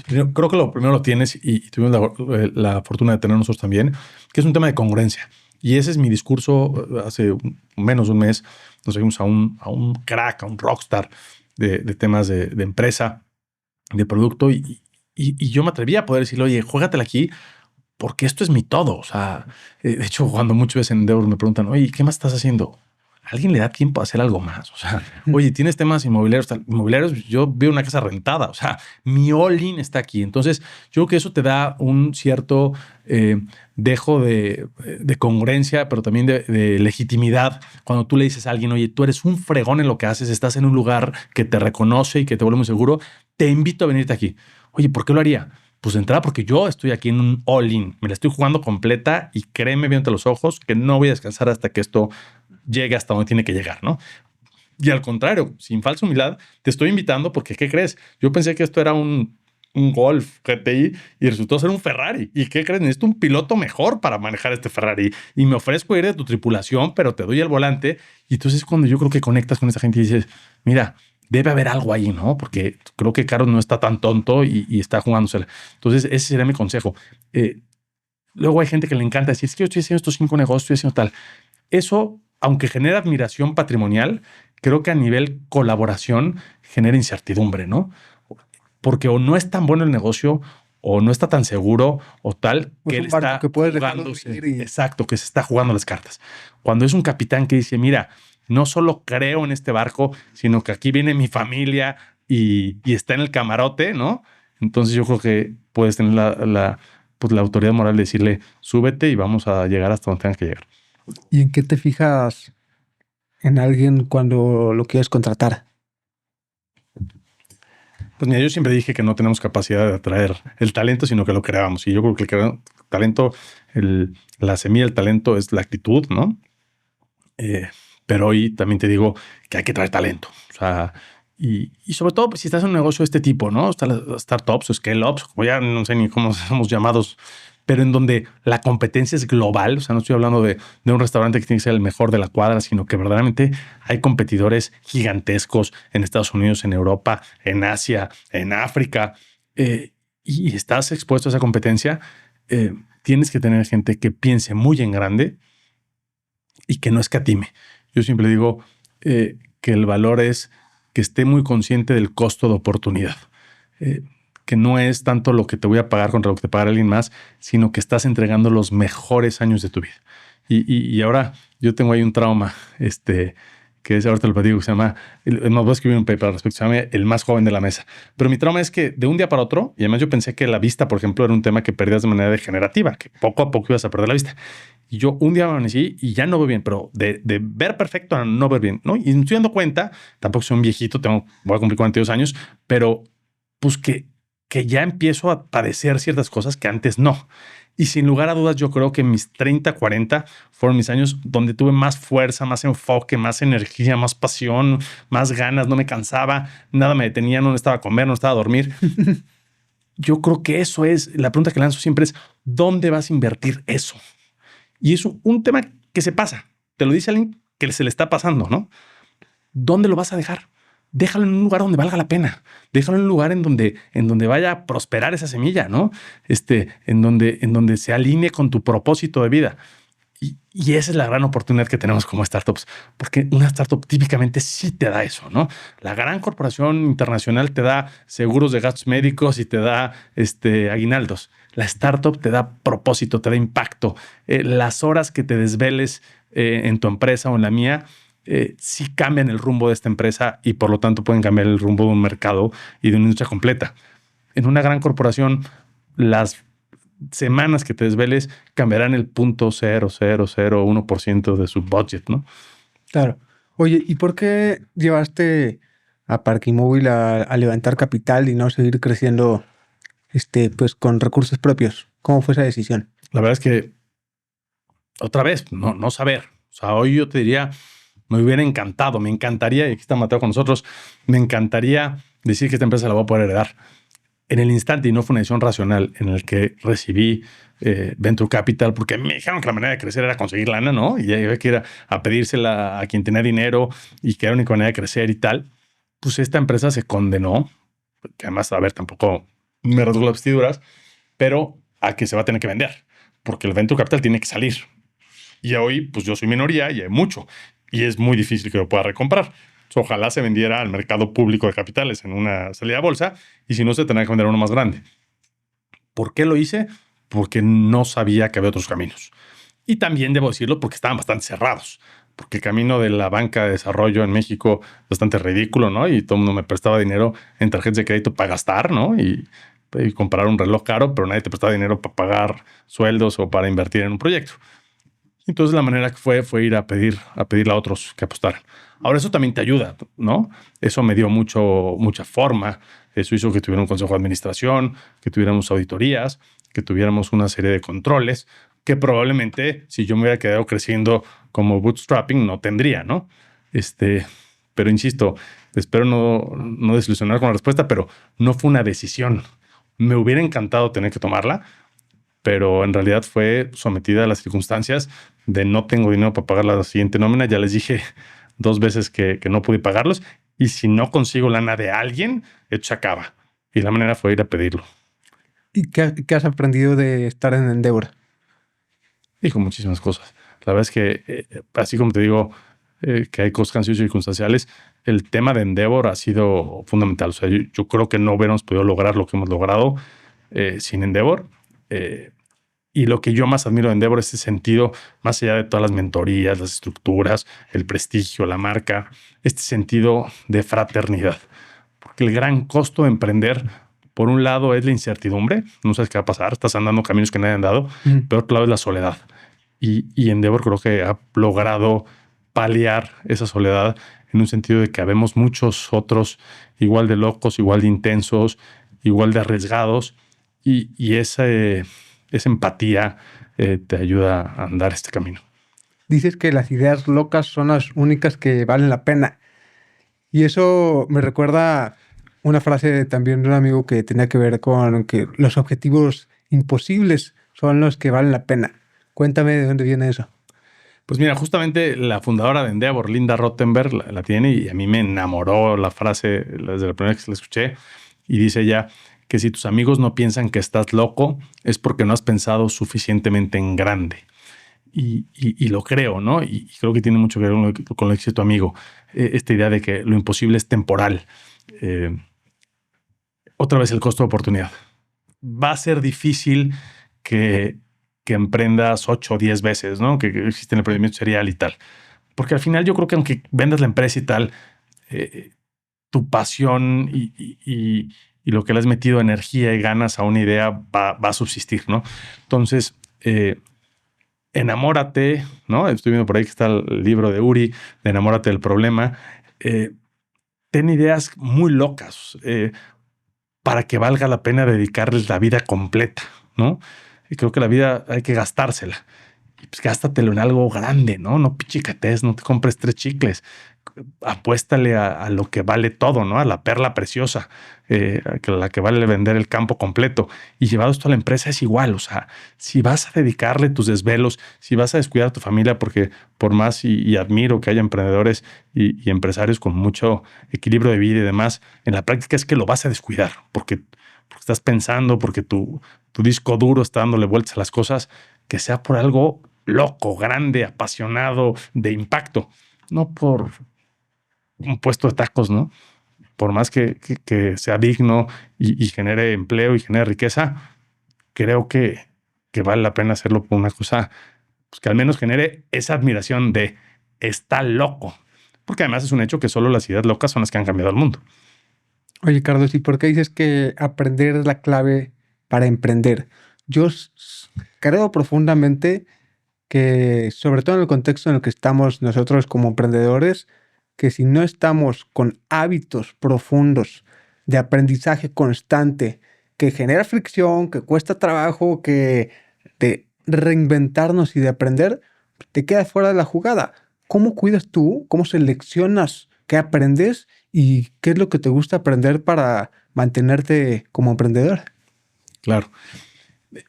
Yo creo que lo primero lo tienes y tuvimos la fortuna de tener nosotros también, que es un tema de congruencia. Y ese es mi discurso. Hace menos de un mes nos seguimos a un crack, a un rockstar de temas de empresa, de producto. Y yo me atreví a poder decirle, oye, juégatela aquí porque esto es mi todo. O sea, de hecho, cuando muchas veces en Endeavor me preguntan, oye, ¿qué más estás haciendo? ¿Alguien le da tiempo a hacer algo más? O sea, oye, ¿tienes temas inmobiliarios? Inmobiliarios, yo veo una casa rentada. O sea, mi all-in está aquí. Entonces, yo creo que eso te da un cierto dejo de congruencia, pero también de legitimidad. Cuando tú le dices a alguien, oye, tú eres un fregón en lo que haces, estás en un lugar que te reconoce y que te vuelve muy seguro, te invito a venirte aquí. Oye, ¿por qué lo haría? Pues de entrada porque yo estoy aquí en un all-in. Me la estoy jugando completa y créeme viendo los ojos que no voy a descansar hasta que esto llegue hasta donde tiene que llegar, ¿no? Y al contrario, sin falsa humildad, te estoy invitando porque, ¿qué crees? Yo pensé que esto era un Golf GTI y resultó ser un Ferrari. ¿Y qué crees? Necesito un piloto mejor para manejar este Ferrari. Y me ofrezco ir de tu tripulación, pero te doy el volante. Y entonces cuando yo creo que conectas con esa gente y dices, mira, debe haber algo ahí, ¿no? Porque creo que Carlos no está tan tonto y está jugándosela. Entonces ese sería mi consejo. Luego hay gente que le encanta decir, es que yo estoy haciendo estos 5 negocios, estoy haciendo tal. Eso, aunque genera admiración patrimonial, creo que a nivel colaboración genera incertidumbre, ¿no? Porque o no es tan bueno el negocio o no está tan seguro o tal Pues que él un barco está que puedes jugándose. dejarlo ir Exacto, que se está jugando las cartas. Cuando es un capitán que dice, mira, no solo creo en este barco, sino que aquí viene mi familia y está en el camarote, ¿no? Entonces yo creo que puedes tener pues la autoridad moral de decirle, súbete y vamos a llegar hasta donde tengas que llegar. ¿Y en qué te fijas en alguien cuando lo quieres contratar? Pues mira, yo siempre dije que no tenemos capacidad de atraer el talento, sino que lo creábamos. Y yo creo que el talento, la semilla del talento es la actitud, ¿no? Pero hoy también te digo que hay que traer talento. O sea, y sobre todo pues, si estás en un negocio de este tipo, ¿no? Startups o scale-ups, como ya no sé ni cómo somos llamados, pero en donde la competencia es global. O sea, no estoy hablando de un restaurante que tiene que ser el mejor de la cuadra, sino que verdaderamente hay competidores gigantescos en Estados Unidos, en Europa, en Asia, en África, y estás expuesto a esa competencia. Tienes que tener gente que piense muy en grande y que no escatime. Yo siempre digo que el valor es que esté muy consciente del costo de oportunidad. Que no es tanto lo que te voy a pagar contra lo que te pagará alguien más, sino que estás entregando los mejores años de tu vida. Y ahora yo tengo ahí un trauma, que es, ahorita lo platico, que se llama, no voy a escribir un paper al respecto, se llama El más joven de la mesa. Pero mi trauma es que de un día para otro, y además yo pensé que la vista, por ejemplo, era un tema que perdías de manera degenerativa, que poco a poco ibas a perder la vista. Y yo un día me amanecí y ya no veo bien, pero de ver perfecto a no ver bien, ¿no? Y me estoy dando cuenta, tampoco soy un viejito, voy a cumplir 42 años, pero pues que ya empiezo a padecer ciertas cosas que antes no. Y sin lugar a dudas, yo creo que mis 30, 40 fueron mis años donde tuve más fuerza, más enfoque, más energía, más pasión, más ganas, no me cansaba, nada me detenía, no necesitaba comer, no necesitaba dormir. Yo creo que eso es, la pregunta que lanzo siempre es, ¿dónde vas a invertir eso? Y es un tema que se pasa. Te lo dice alguien que se le está pasando, ¿no? ¿Dónde lo vas a dejar? Déjalo en un lugar donde valga la pena. Déjalo en un lugar en donde vaya a prosperar esa semilla, ¿no? En donde se alinee con tu propósito de vida. Y esa es la gran oportunidad que tenemos como startups, porque una startup típicamente sí te da eso, ¿no? La gran corporación internacional te da seguros de gastos médicos y te da aguinaldos. La startup te da propósito, te da impacto. Las horas que te desveles en tu empresa o en la mía sí cambian el rumbo de esta empresa y por lo tanto pueden cambiar el rumbo de un mercado y de una industria completa. En una gran corporación, las semanas que te desveles cambiarán el 0.0001% de su budget, ¿no? Claro. Oye, ¿y por qué llevaste a Parquimóvil a levantar capital y no seguir creciendo pues con recursos propios? ¿Cómo fue esa decisión? La verdad es que otra vez, no saber. O sea, hoy yo te diría, me hubiera encantado, me encantaría, y aquí está Mateo con nosotros, me encantaría decir que esta empresa la voy a poder heredar. En el instante, y no fue una decisión racional, en el que recibí Venture Capital, porque me dijeron que la manera de crecer era conseguir lana, ¿no? Y había que ir a pedírsela a quien tenía dinero y que era la única manera de crecer y tal. Pues esta empresa se condenó, que además, a ver, tampoco me rasgó las vestiduras, pero a que se va a tener que vender, porque el Venture Capital tiene que salir. Y hoy, pues yo soy minoría y hay mucho. Y es muy difícil que lo pueda recomprar. Ojalá se vendiera al mercado público de capitales en una salida a bolsa y si no, se tendrá que vender uno más grande. ¿Por qué lo hice? Porque no sabía que había otros caminos. Y también debo decirlo porque estaban bastante cerrados. Porque el camino de la banca de desarrollo en México es bastante ridículo, ¿no? Y todo el mundo me prestaba dinero en tarjetas de crédito para gastar, ¿no? Y comprar un reloj caro, pero nadie te prestaba dinero para pagar sueldos o para invertir en un proyecto. Entonces la manera que fue ir a pedirle a otros que apostaran. Ahora eso también te ayuda, ¿no? Eso me dio mucha forma. Eso hizo que tuviera un consejo de administración, que tuviéramos auditorías, que tuviéramos una serie de controles que probablemente si yo me hubiera quedado creciendo como bootstrapping no tendría, ¿no? Pero insisto, espero no desilusionar con la respuesta, pero no fue una decisión. Me hubiera encantado tener que tomarla, pero en realidad fue sometida a las circunstancias de no tengo dinero para pagar la siguiente nómina. Ya les dije 2 veces que no pude pagarlos y si no consigo lana de alguien, esto se acaba. Y la manera fue ir a pedirlo. ¿Y qué has aprendido de estar en Endeavor? Dijo muchísimas cosas. La verdad es que, así como te digo, que hay cosas que han sido circunstanciales, el tema de Endeavor ha sido fundamental. O sea, yo creo que no hubiéramos podido lograr lo que hemos logrado sin Endeavor. Y lo que yo más admiro de Endeavor es ese sentido, más allá de todas las mentorías, las estructuras, el prestigio, la marca, este sentido de fraternidad. Porque el gran costo de emprender, por un lado, es la incertidumbre. No sabes qué va a pasar, estás andando caminos que nadie ha andado. Por otro lado, es la soledad. Y Endeavor creo que ha logrado paliar esa soledad en un sentido de que habemos muchos otros igual de locos, igual de intensos, igual de arriesgados y esa empatía te ayuda a andar este camino. Dices que las ideas locas son las únicas que valen la pena. Y eso me recuerda una frase también de un amigo que tenía que ver con que los objetivos imposibles son los que valen la pena. Cuéntame de dónde viene eso. Pues mira, justamente la fundadora de Endeavor, Linda Rottenberg, la tiene y a mí me enamoró la frase desde la primera vez que la escuché. Y dice ella que si tus amigos no piensan que estás loco, es porque no has pensado suficientemente en grande. Y lo creo, ¿no? Y creo que tiene mucho que ver con lo que dice tu amigo. Esta idea de que lo imposible es temporal. Otra vez el costo de oportunidad. Va a ser difícil que emprendas 8 o 10 veces, ¿no? Que existe el emprendimiento serial y tal. Porque al final yo creo que aunque vendas la empresa y tal, tu pasión y lo que le has metido energía y ganas a una idea va a subsistir, ¿no? Entonces, enamórate, ¿no? Estoy viendo por ahí que está el libro de Uri, de Enamórate del problema. Ten ideas muy locas para que valga la pena dedicarles la vida completa, ¿no? Y creo que la vida hay que gastársela. Y pues gástatelo en algo grande, ¿no? No pichicates, no te compres 3 chicles. Apuéstale a lo que vale todo, ¿no? A la perla preciosa, a la que vale vender el campo completo. Y llevado esto a la empresa es igual. O sea, si vas a dedicarle tus desvelos, si vas a descuidar a tu familia, porque por más y admiro que haya emprendedores y empresarios con mucho equilibrio de vida y demás, en la práctica es que lo vas a descuidar porque estás pensando, porque tu disco duro está dándole vueltas a las cosas, que sea por algo loco, grande, apasionado, de impacto, no por un puesto de tacos, ¿no? Por más que sea digno y genere empleo y genere riqueza, creo que vale la pena hacerlo por una cosa pues, que al menos genere esa admiración de está loco. Porque además es un hecho que solo las ideas locas son las que han cambiado el mundo. Oye, Carlos, ¿y por qué dices que aprender es la clave para emprender? Yo creo profundamente que, sobre todo en el contexto en el que estamos nosotros como emprendedores, que si no estamos con hábitos profundos de aprendizaje constante, que genera fricción, que cuesta trabajo, que de reinventarnos y de aprender, te quedas fuera de la jugada. ¿Cómo cuidas tú? ¿Cómo seleccionas qué aprendes? ¿Y qué es lo que te gusta aprender para mantenerte como emprendedor? Claro.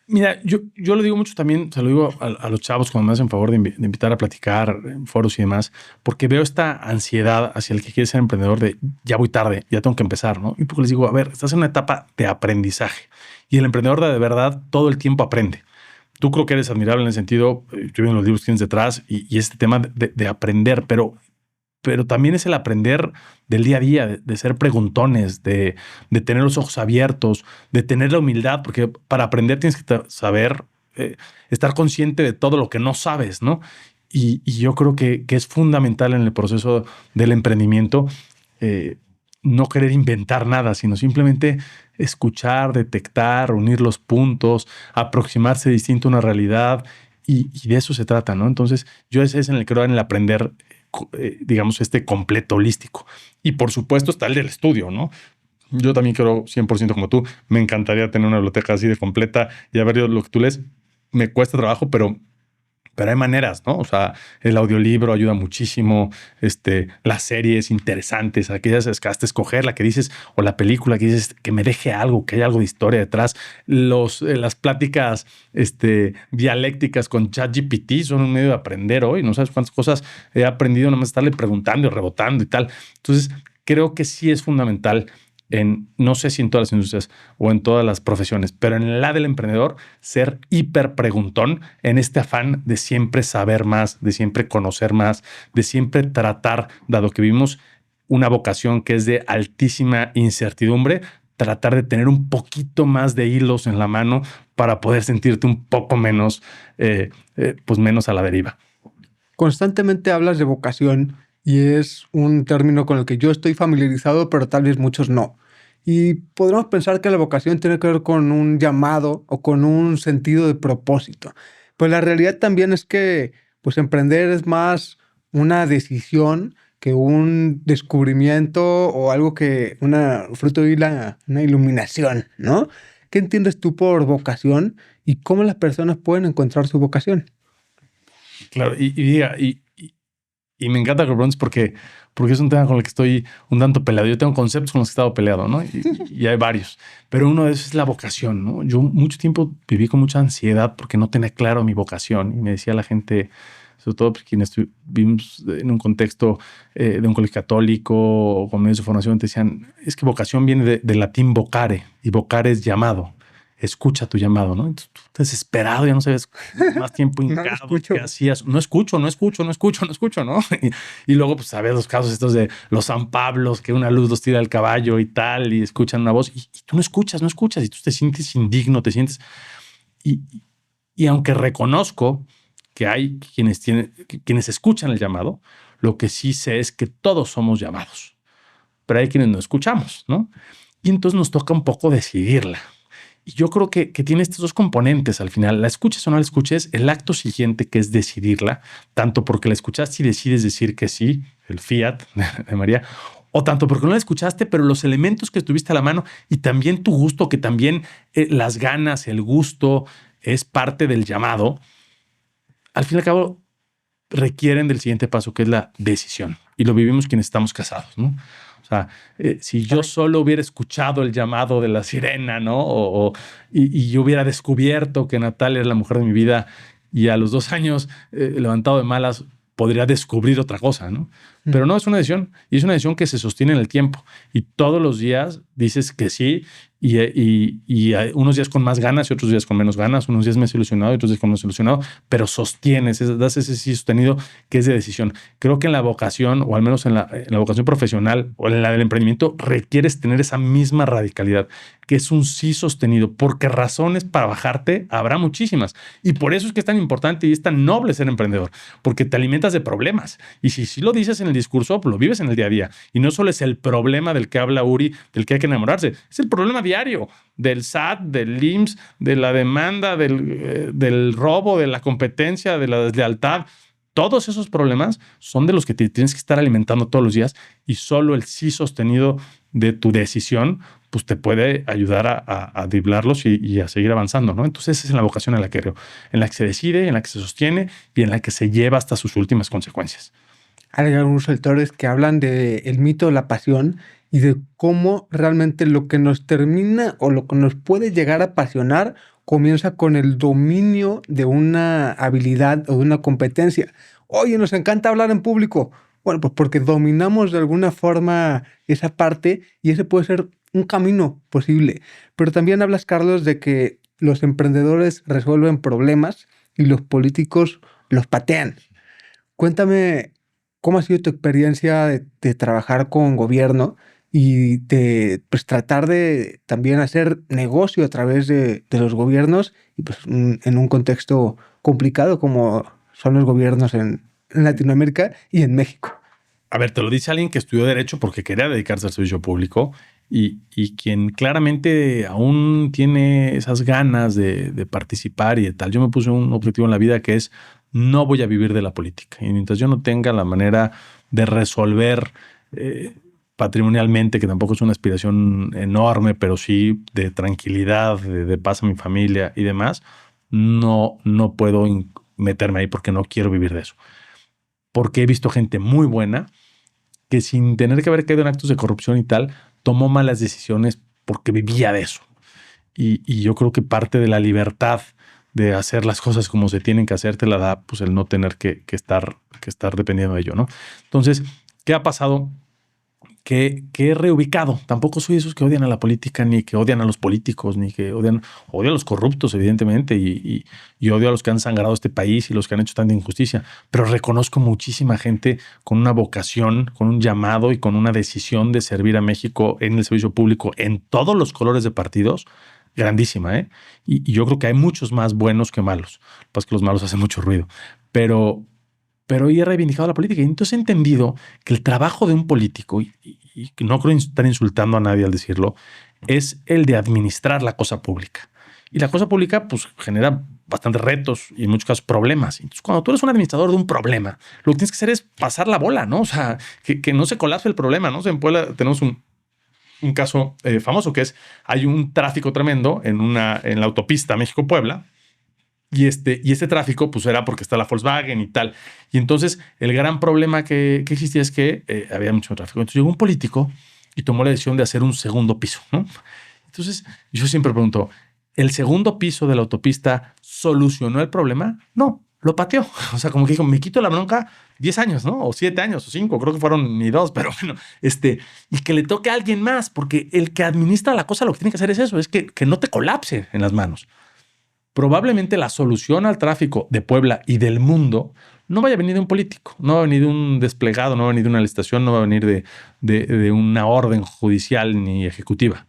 Mira, yo lo digo mucho también, se lo digo a los chavos cuando me hacen favor de invitar a platicar en foros y demás, porque veo esta ansiedad hacia el que quiere ser emprendedor de ya voy tarde, ya tengo que empezar, ¿no? Y porque les digo, a ver, estás en una etapa de aprendizaje y el emprendedor de verdad todo el tiempo aprende. Tú creo que eres admirable en el sentido, yo veo en los libros que tienes detrás y este tema de aprender, pero también es el aprender del día a día, de ser preguntones, de tener los ojos abiertos, de tener la humildad, porque para aprender tienes que saber, estar consciente de todo lo que no sabes, ¿no? Y yo creo que es fundamental en el proceso del emprendimiento no querer inventar nada, sino simplemente escuchar, detectar, unir los puntos, aproximarse distinto a una realidad y de eso se trata, ¿no? Entonces yo ese es en el que creo en el aprender digamos, este completo holístico. Y por supuesto está el del estudio, ¿no? Yo también quiero 100% como tú. Me encantaría tener una biblioteca así de completa y haber leído lo que tú lees. Me cuesta trabajo, pero hay maneras, ¿no? O sea, el audiolibro ayuda muchísimo, las series interesantes, aquellas que has de escoger, la que dices, o la película que dices que me deje algo, que haya algo de historia detrás. Las pláticas, dialécticas con ChatGPT son un medio de aprender hoy. No sabes cuántas cosas he aprendido nomás estarle preguntando y rebotando y tal. Entonces, creo que sí es fundamental no sé si en todas las industrias o en todas las profesiones, pero en la del emprendedor, ser hiper preguntón en este afán de siempre saber más, de siempre conocer más, de siempre tratar, dado que vivimos una vocación que es de altísima incertidumbre, tratar de tener un poquito más de hilos en la mano para poder sentirte un poco menos, pues menos a la deriva. Constantemente hablas de vocación y es un término con el que yo estoy familiarizado, pero tal vez muchos no. Y podríamos pensar que la vocación tiene que ver con un llamado o con un sentido de propósito. Pues la realidad también es que pues emprender es más una decisión que un descubrimiento o algo que fruto de una iluminación, ¿no? ¿Qué entiendes tú por vocación y cómo las personas pueden encontrar su vocación? Claro, y me encanta que lo preguntes porque es un tema con el que estoy un tanto peleado. Yo tengo conceptos con los que he estado peleado, ¿no? Y hay varios. Pero uno de esos es la vocación, ¿no? Yo mucho tiempo viví con mucha ansiedad porque no tenía claro mi vocación. Y me decía la gente, sobre todo pues, quienes vivimos en un contexto de un colegio católico o con medios de formación, te decían, es que vocación viene del latín vocare, y vocare es llamado. Escucha tu llamado, ¿no? Entonces, tú desesperado, ya no sabes más tiempo No lo hincado, escucho. qué hacías. No escucho, ¿no? Y luego, pues, sabes los casos estos de los San Pablos, que una luz los tira al caballo y tal, y escuchan una voz, y tú no escuchas, y tú te sientes indigno, te sientes... Y, y aunque reconozco que hay quienes escuchan el llamado, lo que sí sé es que todos somos llamados, pero hay quienes no escuchamos, ¿no? Y entonces nos toca un poco decidirla. Y yo creo que tiene estos dos componentes al final. La escuches o no la escuches, el acto siguiente que es decidirla, tanto porque la escuchaste y decides decir que sí, el fiat de María, o tanto porque no la escuchaste, pero los elementos que tuviste a la mano y también tu gusto, que también las ganas, el gusto es parte del llamado, al fin y al cabo requieren del siguiente paso, que es la decisión. Y lo vivimos quienes estamos casados, ¿no? O sea, si yo solo hubiera escuchado el llamado de la sirena, ¿no? Y yo hubiera descubierto que Natalia es la mujer de mi vida y a los 2 años, levantado de malas, podría descubrir otra cosa, ¿no? Pero no, es una decisión y es una decisión que se sostiene en el tiempo y todos los días dices que sí y unos días con más ganas y otros días con menos ganas, unos días más ilusionado y otros días con menos ilusionado, pero sostienes, das ese sí sostenido que es de decisión. Creo que en la vocación, o al menos en la vocación profesional o en la del emprendimiento, requieres tener esa misma radicalidad, que es un sí sostenido, porque razones para bajarte habrá muchísimas. Y por eso es que es tan importante y es tan noble ser emprendedor, porque te alimentas de problemas. Y si lo dices en el discurso, lo vives en el día a día. Y no solo es el problema del que habla Uri, del que hay que enamorarse, es el problema diario del SAT, del IMSS, de la demanda, del robo, de la competencia, de la deslealtad. Todos esos problemas son de los que te tienes que estar alimentando todos los días y solo el sí sostenido de tu decisión pues te puede ayudar a driblarlos y a seguir avanzando, ¿no? Entonces esa es la vocación en la que creo, en la que se decide, en la que se sostiene y en la que se lleva hasta sus últimas consecuencias. Hay algunos autores que hablan del mito de la pasión y de cómo realmente lo que nos termina o lo que nos puede llegar a apasionar comienza con el dominio de una habilidad o de una competencia. Oye, nos encanta hablar en público. Bueno, pues porque dominamos de alguna forma esa parte y ese puede ser un camino posible. Pero también hablas, Carlos, de que los emprendedores resuelven problemas y los políticos los patean. Cuéntame, ¿cómo ha sido tu experiencia de trabajar con gobierno y de pues, tratar de también hacer negocio a través de los gobiernos y pues en un contexto complicado como son los gobiernos en Latinoamérica y en México? A ver, te lo dice alguien que estudió Derecho porque quería dedicarse al servicio público y quien claramente aún tiene esas ganas de participar y de tal. Yo me puse un objetivo en la vida que es no voy a vivir de la política. Y mientras yo no tenga la manera de resolver patrimonialmente, que tampoco es una aspiración enorme, pero sí de tranquilidad, de paz a mi familia y demás, no puedo meterme ahí porque no quiero vivir de eso. Porque he visto gente muy buena que sin tener que haber caído en actos de corrupción y tal, tomó malas decisiones porque vivía de eso. Y yo creo que parte de la libertad de hacer las cosas como se tienen que hacer te la da pues el no tener que estar dependiendo de ello, ¿no? Entonces, ¿qué ha pasado? Que he reubicado. Tampoco soy esos que odian a la política, ni que odian a los políticos, ni que odio a los corruptos, evidentemente, y odio a los que han sangrado este país y los que han hecho tanta injusticia. Pero reconozco muchísima gente con una vocación, con un llamado y con una decisión de servir a México en el servicio público en todos los colores de partidos. Grandísima, ¿eh? Y yo creo que hay muchos más buenos que malos. Lo que pasa es que los malos hacen mucho ruido. Pero hoy he reivindicado la política y entonces he entendido que el trabajo de un político, y no creo estar insultando a nadie al decirlo, es el de administrar la cosa pública. Y la cosa pública pues genera bastantes retos y en muchos casos problemas. Entonces, cuando tú eres un administrador de un problema, lo que tienes que hacer es pasar la bola, ¿no? O sea, que no se colapse el problema, ¿no? O sea, en Puebla tenemos un caso famoso que es, hay un tráfico tremendo en la autopista México-Puebla. Y este tráfico, pues era porque está la Volkswagen y tal. Y entonces el gran problema que existía es que había mucho tráfico. Entonces llegó un político y tomó la decisión de hacer un segundo piso, ¿no? Entonces yo siempre pregunto, ¿el segundo piso de la autopista solucionó el problema? No, lo pateó. O sea, como que dijo, me quito la bronca 10 años, ¿no? O 7 años, o 5, creo que fueron ni 2, pero bueno, y que le toque a alguien más, porque el que administra la cosa lo que tiene que hacer es eso, es que no te colapse en las manos. Probablemente la solución al tráfico de Puebla y del mundo no vaya a venir de un político, no va a venir de un desplegado, no va a venir de una licitación, no va a venir de una orden judicial ni ejecutiva.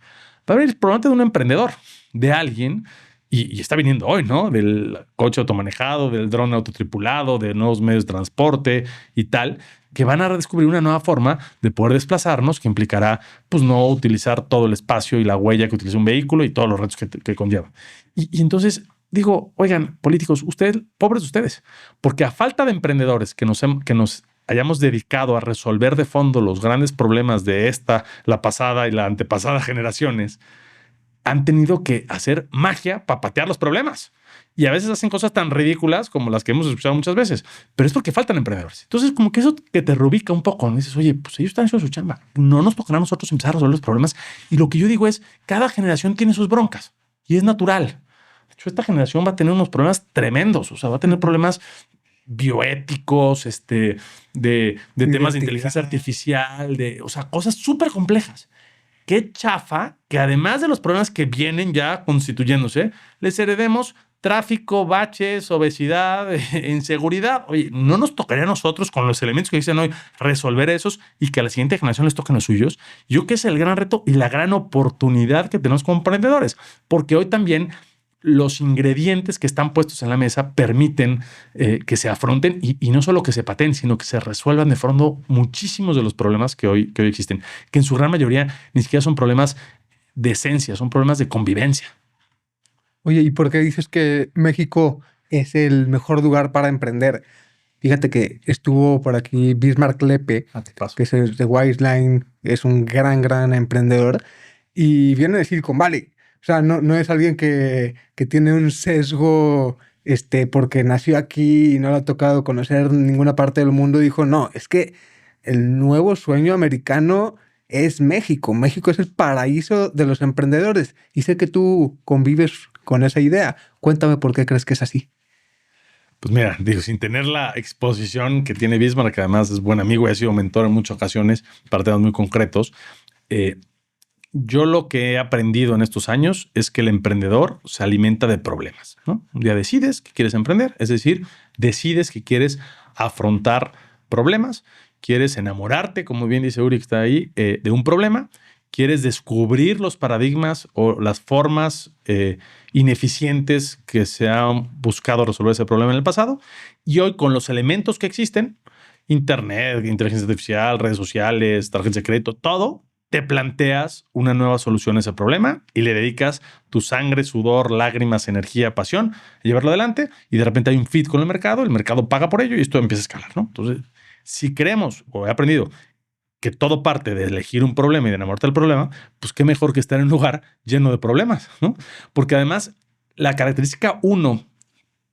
Va a venir probablemente de un emprendedor, de alguien, y está viniendo hoy, ¿no? Del coche automanejado, del dron autotripulado, de nuevos medios de transporte y tal, que van a redescubrir una nueva forma de poder desplazarnos que implicará, pues, no utilizar todo el espacio y la huella que utiliza un vehículo y todos los retos que conlleva. Y entonces digo, oigan, políticos, ustedes, pobres ustedes, porque a falta de emprendedores que nos hayamos dedicado a resolver de fondo los grandes problemas de la pasada y la antepasada generaciones, han tenido que hacer magia para patear los problemas. Y a veces hacen cosas tan ridículas como las que hemos escuchado muchas veces, pero es porque faltan emprendedores. Entonces, como que eso que te rubica un poco, ¿no? Dices, oye, pues ellos están haciendo su chamba. No nos tocará a nosotros empezar a resolver los problemas. Y lo que yo digo es, cada generación tiene sus broncas y es natural. De hecho, esta generación va a tener unos problemas tremendos. O sea, va a tener problemas bioéticos, de temas de inteligencia artificial, o sea, cosas súper complejas. Qué chafa que además de los problemas que vienen ya constituyéndose, les heredemos tráfico, baches, obesidad, inseguridad. Oye, no nos tocaría a nosotros con los elementos que dicen hoy resolver esos y que a la siguiente generación les toquen los suyos. Yo creo que es el gran reto y la gran oportunidad que tenemos como emprendedores, porque hoy también los ingredientes que están puestos en la mesa permiten que se afronten y no solo que se pateen, sino que se resuelvan de fondo muchísimos de los problemas que hoy existen, que en su gran mayoría ni siquiera son problemas de esencia, son problemas de convivencia. Oye, ¿y por qué dices que México es el mejor lugar para emprender? Fíjate que estuvo por aquí Bismarck Lepe, que es de Wiseline, es un gran emprendedor, y viene a decir con vale. O sea, no es alguien que tiene un sesgo porque nació aquí y no le ha tocado conocer ninguna parte del mundo. Dijo, no, es que el nuevo sueño americano es México. México es el paraíso de los emprendedores. Y sé que tú convives con esa idea. Cuéntame por qué crees que es así. Pues mira, digo, sin tener la exposición que tiene Bismarck, que además es buen amigo y ha sido mentor en muchas ocasiones para temas muy concretos, yo lo que he aprendido en estos años es que el emprendedor se alimenta de problemas, ¿no? Un día decides que quieres emprender, es decir, decides que quieres afrontar problemas, quieres enamorarte, como bien dice Uri que está ahí, de un problema, quieres descubrir los paradigmas o las formas ineficientes que se han buscado resolver ese problema en el pasado, y hoy con los elementos que existen, internet, inteligencia artificial, redes sociales, tarjetas de crédito, todo, te planteas una nueva solución a ese problema y le dedicas tu sangre, sudor, lágrimas, energía, pasión a llevarlo adelante, y de repente hay un fit con el mercado paga por ello y esto empieza a escalar, ¿no? Entonces, si creemos, o he aprendido, que todo parte de elegir un problema y de enamorarte del problema, pues qué mejor que estar en un lugar lleno de problemas, ¿no? Porque además la característica uno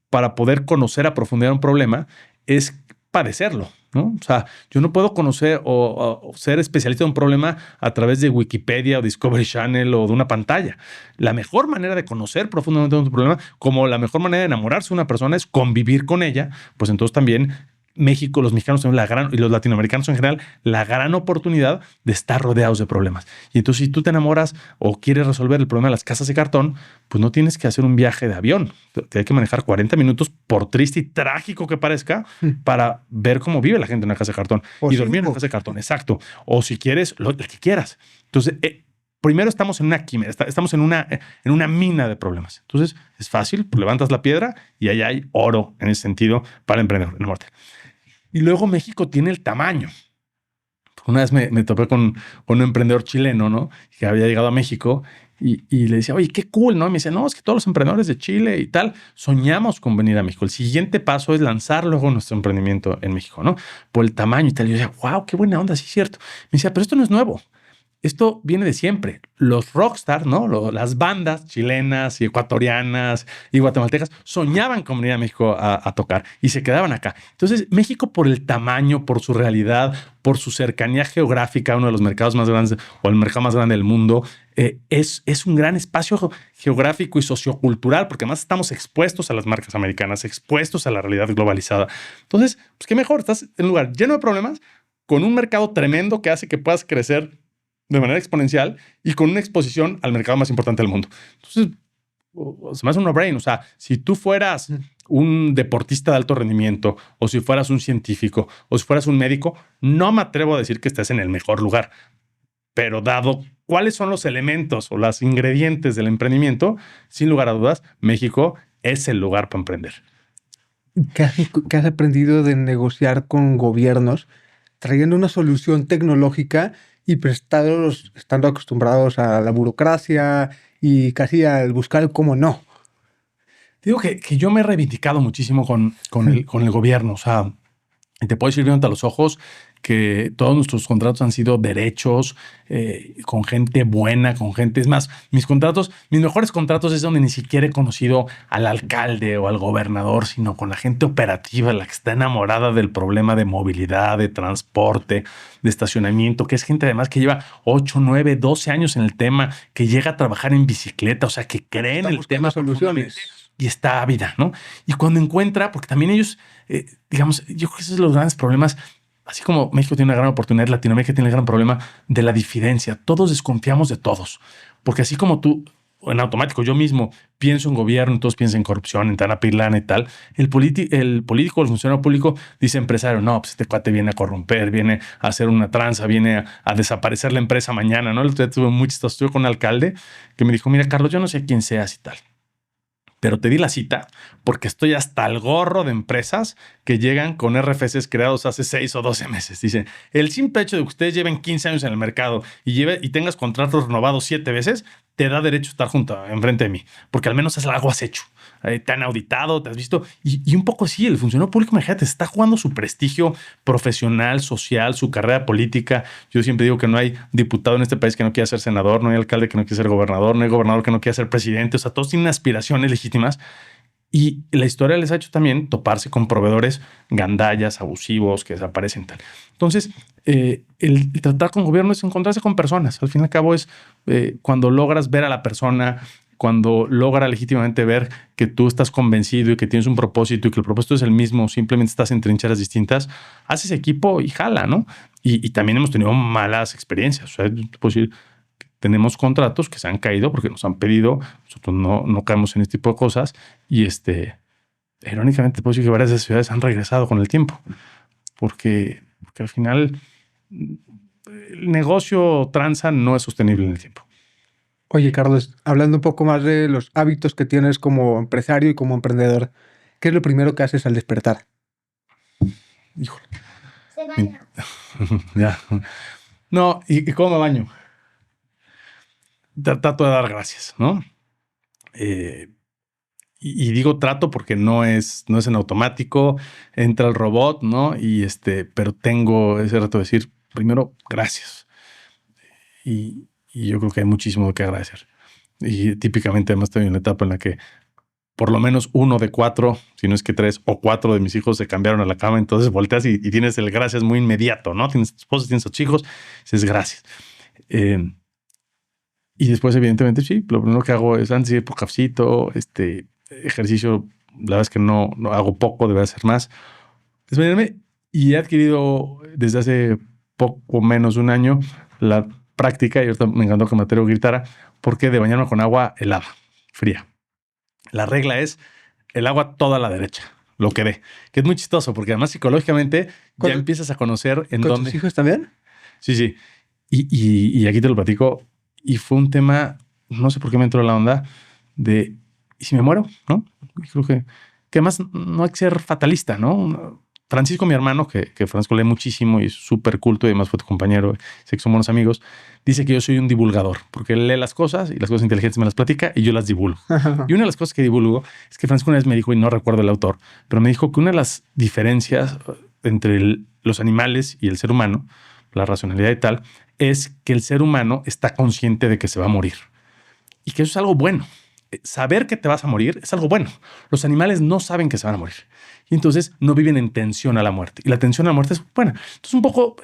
para poder conocer a profundidad un problema es padecerlo, ¿no? O sea, yo no puedo conocer o ser especialista en un problema a través de Wikipedia o Discovery Channel o de una pantalla. La mejor manera de conocer profundamente un problema, como la mejor manera de enamorarse de una persona es convivir con ella, pues entonces también México, los mexicanos tenemos y los latinoamericanos en general, la gran oportunidad de estar rodeados de problemas. Y entonces, si tú te enamoras o quieres resolver el problema de las casas de cartón, pues no tienes que hacer un viaje de avión. Te hay que manejar 40 minutos, por triste y trágico que parezca, para ver cómo vive la gente en una casa de cartón y dormir en una casa de cartón. Exacto. O si quieres, lo que quieras. Entonces, primero estamos en una quimera, estamos en una mina de problemas. Entonces, es fácil, pues levantas la piedra y ahí hay oro en ese sentido para el emprendedor, en el norte. Y luego México tiene el tamaño. Una vez me topé con un emprendedor chileno, ¿no? Que había llegado a México Y le decía, oye, qué cool, ¿no? Y me dice, no, es que todos los emprendedores de Chile y tal soñamos con venir a México. El siguiente paso es lanzar luego nuestro emprendimiento en México, ¿no? Por el tamaño y tal. Y yo decía, wow, qué buena onda, sí es cierto. Me decía, pero esto no es nuevo. Esto viene de siempre. Los rockstars, ¿no? Las bandas chilenas y ecuatorianas y guatemaltecas soñaban con venir a México a tocar y se quedaban acá. Entonces, México, por el tamaño, por su realidad, por su cercanía geográfica, uno de los mercados más grandes o el mercado más grande del mundo, es un gran espacio geográfico y sociocultural, porque además estamos expuestos a las marcas americanas, expuestos a la realidad globalizada. Entonces, pues qué mejor, estás en un lugar lleno de problemas, con un mercado tremendo que hace que puedas crecer de manera exponencial y con una exposición al mercado más importante del mundo. Entonces, se me hace un no-brain. O sea, si tú fueras un deportista de alto rendimiento o si fueras un científico o si fueras un médico, no me atrevo a decir que estés en el mejor lugar. Pero dado cuáles son los elementos o los ingredientes del emprendimiento, sin lugar a dudas, México es el lugar para emprender. ¿Qué has aprendido de negociar con gobiernos trayendo una solución tecnológica y estando acostumbrados a la burocracia y casi al buscar el cómo no? Digo que yo me he reivindicado muchísimo con el gobierno. O sea, te puedo decir ante los ojos que todos nuestros contratos han sido derechos, con gente buena, con gente... Es más, mis mejores contratos es donde ni siquiera he conocido al alcalde o al gobernador, sino con la gente operativa, la que está enamorada del problema de movilidad, de transporte, de estacionamiento, que es gente además que lleva 8, 9, 12 años en el tema, que llega a trabajar en bicicleta, o sea, que cree en el tema soluciones y está ávida, ¿no? Y cuando encuentra, porque también ellos, digamos, yo creo que esos son los grandes problemas. Así como México tiene una gran oportunidad, Latinoamérica tiene el gran problema de la diferencia. Todos desconfiamos de todos, porque así como tú, en automático, yo mismo pienso en gobierno, todos piensan en corrupción, en Tana Pirlana y tal. El político, el funcionario público dice empresario, no, pues este cuate viene a corromper, viene a hacer una tranza, viene a desaparecer la empresa mañana, ¿no? El otro día tuve muy chistoso, estuve con un alcalde que me dijo, mira, Carlos, yo no sé quién seas y tal, pero te di la cita porque estoy hasta el gorro de empresas que llegan con RFCs creados hace 6 o 12 meses. Dice, el simple hecho de que ustedes lleven 15 años en el mercado y tengas contratos renovados 7 veces, te da derecho a estar enfrente de mí, porque al menos es algo has hecho. Te han auditado, te has visto. Y un poco sí, el funcionario público, imagínate, está jugando su prestigio profesional, social, su carrera política. Yo siempre digo que no hay diputado en este país que no quiera ser senador, no hay alcalde que no quiera ser gobernador, no hay gobernador que no quiera ser presidente. O sea, todos tienen aspiraciones legítimas. Y la historia les ha hecho también toparse con proveedores gandallas, abusivos, que desaparecen tal. Entonces, el tratar con gobierno es encontrarse con personas. Al fin y al cabo es cuando logras ver a la persona, cuando logra legítimamente ver que tú estás convencido y que tienes un propósito y que el propósito es el mismo, simplemente estás en trincheras distintas, haces equipo y jala, ¿no? Y también hemos tenido malas experiencias. O sea, puedo decir, tenemos contratos que se han caído porque nos han pedido, nosotros no caemos en este tipo de cosas y irónicamente puedo decir que varias de esas ciudades han regresado con el tiempo porque al final el negocio tranza no es sostenible en el tiempo. Oye, Carlos, hablando un poco más de los hábitos que tienes como empresario y como emprendedor, ¿qué es lo primero que haces al despertar? Híjole. Se baña. Ya. No, ¿y cómo me baño? Trato de dar gracias, ¿no? Y digo trato porque no es en automático, entra el robot, ¿no? Pero tengo ese reto de decir, primero, gracias. Y yo creo que hay muchísimo que agradecer. Y típicamente además estoy en una etapa en la que por lo menos 1 de 4, si no es que 3 o 4 de mis hijos se cambiaron a la cama, entonces volteas y tienes el gracias muy inmediato, ¿no? Tienes a tu esposa, tienes a tus hijos, dices gracias. Y después, evidentemente, sí, lo primero que hago es antes de ir por cafecito, ejercicio, la verdad es que no hago poco, debería hacer más. Desmayarme, y he adquirido desde hace poco menos de un año la práctica, y ahorita me encantó que Mateo gritara, porque de bañarme con agua helada, fría. La regla es el agua toda a la derecha, lo que dé, que es muy chistoso, porque además psicológicamente ya empiezas a conocer en dónde... ¿Con tus hijos también? Sí. Y aquí te lo platico, y fue un tema, no sé por qué me entró la onda de, ¿y si me muero? ¿No? Creo que además no hay que ser fatalista, ¿no? Francisco, mi hermano, que Francisco lee muchísimo y es súper culto y además fue tu compañero, sé que somos buenos amigos, dice que yo soy un divulgador, porque él lee las cosas y las cosas inteligentes me las platica y yo las divulgo. Y una de las cosas que divulgo es que Francisco una vez me dijo, y no recuerdo el autor, pero me dijo que una de las diferencias entre los animales y el ser humano, la racionalidad y tal, es que el ser humano está consciente de que se va a morir y que eso es algo bueno. Saber que te vas a morir es algo bueno. Los animales no saben que se van a morir y entonces no viven en tensión a la muerte. Y la tensión a la muerte es buena. Entonces un poco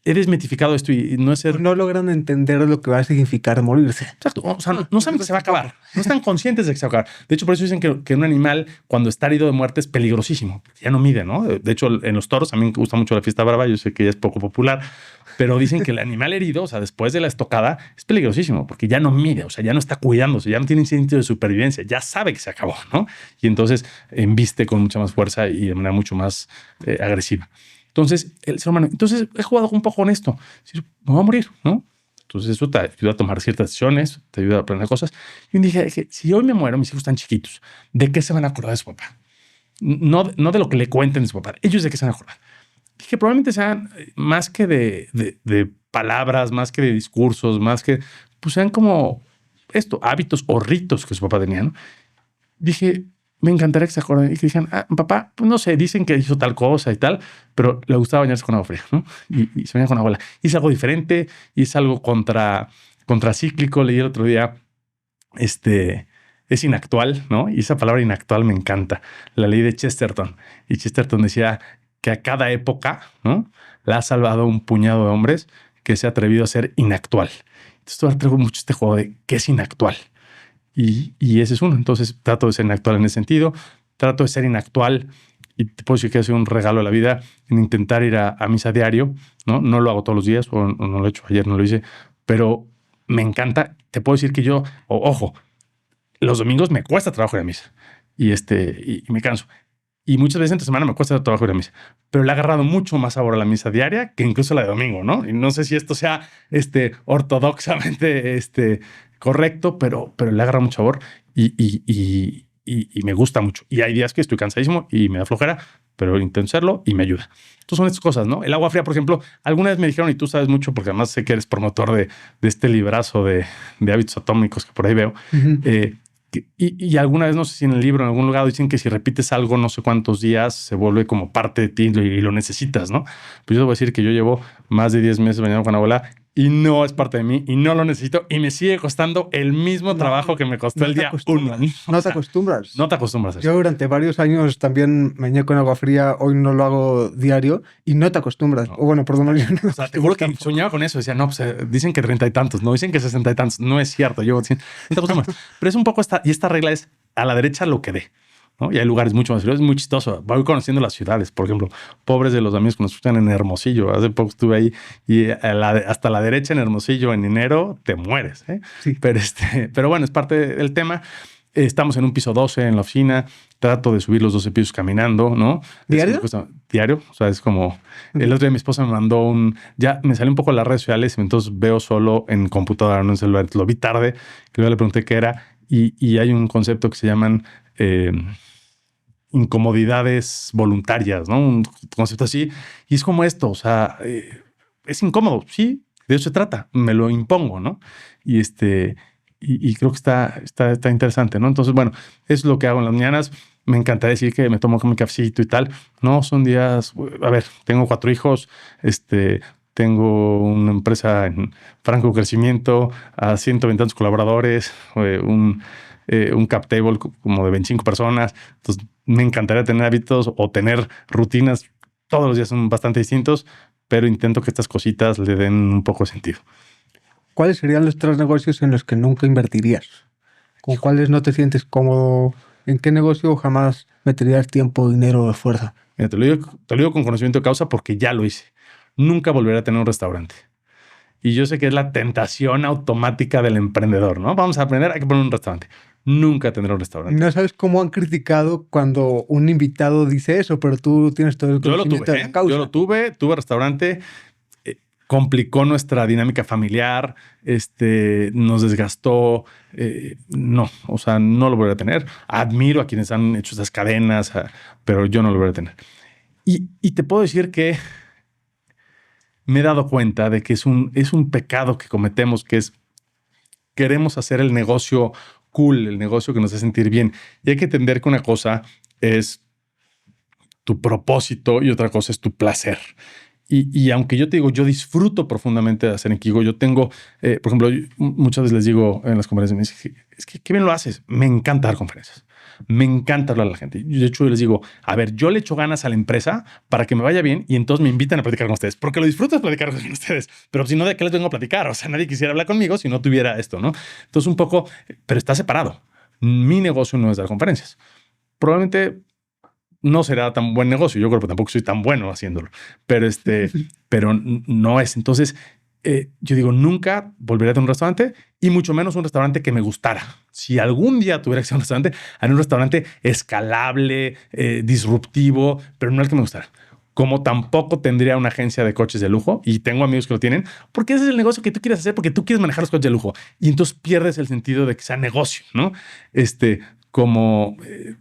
he desmitificado esto y no es ser... No logran entender lo que va a significar morirse. Exacto. O sea, no saben que se va a acabar. No están conscientes de que se va a acabar. De hecho, por eso dicen que un animal, cuando está herido de muerte, es peligrosísimo. Ya no mide, ¿no? De hecho, en los toros, a mí me gusta mucho la fiesta brava. Yo sé que ya es poco popular, pero dicen que el animal herido, o sea, después de la estocada, es peligrosísimo porque ya no mide, o sea, ya no está cuidándose, ya no tiene instinto de supervivencia, ya sabe que se acabó, ¿no? Y entonces embiste con mucha más fuerza y de manera mucho más agresiva. Entonces, el ser humano, entonces he jugado un poco con esto. Me voy a morir, ¿no? Entonces eso te ayuda a tomar ciertas decisiones, te ayuda a aprender cosas. Y dije que si hoy me muero, mis hijos están chiquitos, ¿de qué se van a acordar de su papá? No de lo que le cuenten de su papá. Ellos de qué se van a acordar. Dije, probablemente sean más que de palabras, más que de discursos, más que, pues sean como hábitos o ritos que su papá tenía, ¿no? Dije, me encantaría que se acuerden y que digan, papá, pues no sé, dicen que hizo tal cosa y tal, pero le gustaba bañarse con agua fría, ¿no? Y se baña con abuela. Y es algo diferente y es algo contracíclico. Leí el otro día, es inactual, ¿no? Y esa palabra inactual me encanta. La leí de Chesterton y Chesterton decía que a cada época, ¿no? La ha salvado un puñado de hombres que se ha atrevido a ser inactual. Entonces, traigo mucho este juego de qué es inactual. Y ese es uno. Entonces trato de ser inactual en ese sentido. Trato de ser inactual y te puedo decir que ha sido un regalo de la vida en intentar ir a misa diario, ¿no? No lo hago todos los días o no lo he hecho. Ayer no lo hice, pero me encanta. Te puedo decir que yo, ojo, los domingos me cuesta trabajo ir a misa y me canso. Y muchas veces entre semana me cuesta trabajo ir a misa, pero le ha agarrado mucho más sabor a la misa diaria que incluso la de domingo, ¿no? Y no sé si esto sea ortodoxamente correcto, pero le agarra mucho sabor y me gusta mucho. Y hay días que estoy cansadísimo y me da flojera, pero intento hacerlo y me ayuda. Entonces son estas cosas, ¿no? El agua fría, por ejemplo, alguna vez me dijeron, y tú sabes mucho porque además sé que eres promotor de este librazo de hábitos atómicos que por ahí veo, y alguna vez, no sé si en el libro, en algún lugar, dicen que si repites algo no sé cuántos días, se vuelve como parte de ti y lo necesitas, ¿no? Pues yo te voy a decir que yo llevo más de 10 meses bañado con abuela y no es parte de mí y no lo necesito y me sigue costando el mismo trabajo que me costó el día uno. No te acostumbras. No te acostumbras a eso. Yo durante varios años también me bañé con agua fría, hoy no lo hago diario y no te acostumbras. No. O bueno, por lo menos yo no. O sea, te juro que soñaba con eso. Decía, no, pues dicen que 30 y tantos, no dicen que 60 y tantos. No es cierto. Yo no te acostumbras. Pero es un poco esta regla es a la derecha lo que dé, ¿no? Y hay lugares mucho más fríos. Es muy chistoso. Voy conociendo las ciudades. Por ejemplo, pobres de los amigos que nos escuchan en Hermosillo. Hace poco estuve ahí y hasta la derecha en Hermosillo en enero te mueres, ¿eh? Sí. Pero bueno, es parte del tema. Estamos en un piso 12 en la oficina. Trato de subir los 12 pisos caminando, ¿no? ¿Diario? Diario. O sea, es como... El otro día mi esposa me mandó ya me salió un poco de las redes sociales, entonces veo solo en computadora, no en celular. Lo vi tarde, que le pregunté qué era. Y hay un concepto que se llaman incomodidades voluntarias, ¿no? Un concepto así. Y es como esto, o sea, es incómodo, sí, de eso se trata, me lo impongo, ¿no? Y y creo que está interesante, ¿no? Entonces, bueno, es lo que hago en las mañanas. Me encantaría decir que me tomo mi cafecito y tal. No, son días, a ver, tengo 4 hijos, tengo una empresa en franco crecimiento, a 120 tantos colaboradores, un cap table como de 25 personas. Entonces, me encantaría tener hábitos o tener rutinas. Todos los días son bastante distintos, pero intento que estas cositas le den un poco de sentido. ¿Cuáles serían los 3 negocios en los que nunca invertirías? ¿Con cuáles no te sientes cómodo? ¿En qué negocio jamás meterías tiempo, dinero o esfuerzo? Mira, te lo digo con conocimiento de causa porque ya lo hice. Nunca volveré a tener un restaurante. Y yo sé que es la tentación automática del emprendedor, ¿no? Vamos a aprender, hay que poner un restaurante. Nunca tendré un restaurante. No sabes cómo han criticado cuando un invitado dice eso, pero tú tienes todo el conocimiento de la causa. Yo lo tuve restaurante, complicó nuestra dinámica familiar, nos desgastó. No, o sea, no lo volveré a tener. Admiro a quienes han hecho esas cadenas, pero yo no lo volveré a tener. Y te puedo decir que me he dado cuenta de que es un pecado que cometemos, que es queremos hacer el negocio cool, el negocio que nos hace sentir bien. Y hay que entender que una cosa es tu propósito y otra cosa es tu placer. Y aunque yo te digo, yo disfruto profundamente de hacer Ikigo, yo tengo, por ejemplo, muchas veces les digo en las conferencias, me dicen, es que qué bien lo haces. Me encanta dar conferencias. Me encanta hablar a la gente. De hecho, yo les digo, a ver, yo le echo ganas a la empresa para que me vaya bien y entonces me invitan a platicar con ustedes, porque lo disfruto de platicar con ustedes. Pero si no, ¿de qué les vengo a platicar? O sea, nadie quisiera hablar conmigo si no tuviera esto, ¿no? Entonces, un poco, pero está separado. Mi negocio no es dar conferencias. Probablemente no será tan buen negocio. Yo creo que tampoco soy tan bueno haciéndolo, pero pero no es. Entonces, yo digo, nunca volveré a tener un restaurante y mucho menos un restaurante que me gustara. Si algún día tuviera que ser un restaurante, haría un restaurante escalable, disruptivo, pero no el que me gustara. Como tampoco tendría una agencia de coches de lujo y tengo amigos que lo tienen, porque ese es el negocio que tú quieres hacer, porque tú quieres manejar los coches de lujo y entonces pierdes el sentido de que sea negocio, ¿no? Como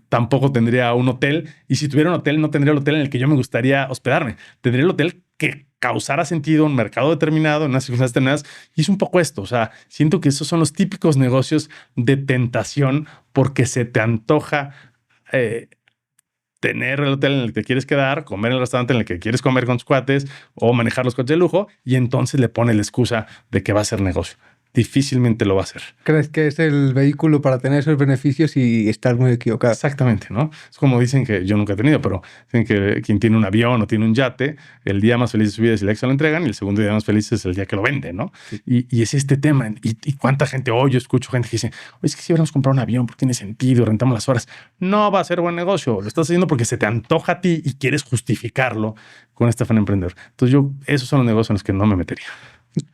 tampoco tendría un hotel y si tuviera un hotel no tendría el hotel en el que yo me gustaría hospedarme. Tendría el hotel que causara sentido en un mercado determinado, en unas circunstancias determinadas. Y es un poco esto. O sea, siento que esos son los típicos negocios de tentación porque se te antoja tener el hotel en el que te quieres quedar, comer en el restaurante en el que quieres comer con tus cuates o manejar los coches de lujo y entonces le pone la excusa de que va a ser negocio. Difícilmente lo va a hacer. ¿Crees que es el vehículo para tener esos beneficios y estás muy equivocado? Exactamente, ¿no? Es como dicen que yo nunca he tenido, pero dicen que quien tiene un avión o tiene un yate, el día más feliz de su vida es el día que se lo entregan y el segundo día más feliz es el día que lo vende, ¿no? Y es este tema. Y cuánta gente hoy yo escucho gente que dice, oye, es que si hubiéramos comprado un avión porque tiene sentido, rentamos las horas. No va a ser buen negocio. Lo estás haciendo porque se te antoja a ti y quieres justificarlo con este afán emprendedor. Entonces esos son los negocios en los que no me metería.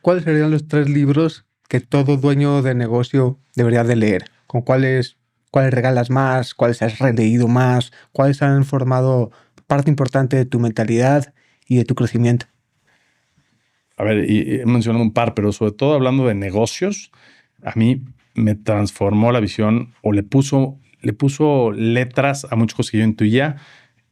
¿Cuáles serían los 3 libros que todo dueño de negocio debería de leer? ¿Con cuáles regalas más? ¿Cuáles has releído más? ¿Cuáles han formado parte importante de tu mentalidad y de tu crecimiento? A ver, y he mencionado un par, pero sobre todo hablando de negocios, a mí me transformó la visión o le puso letras a muchas cosas que yo intuía.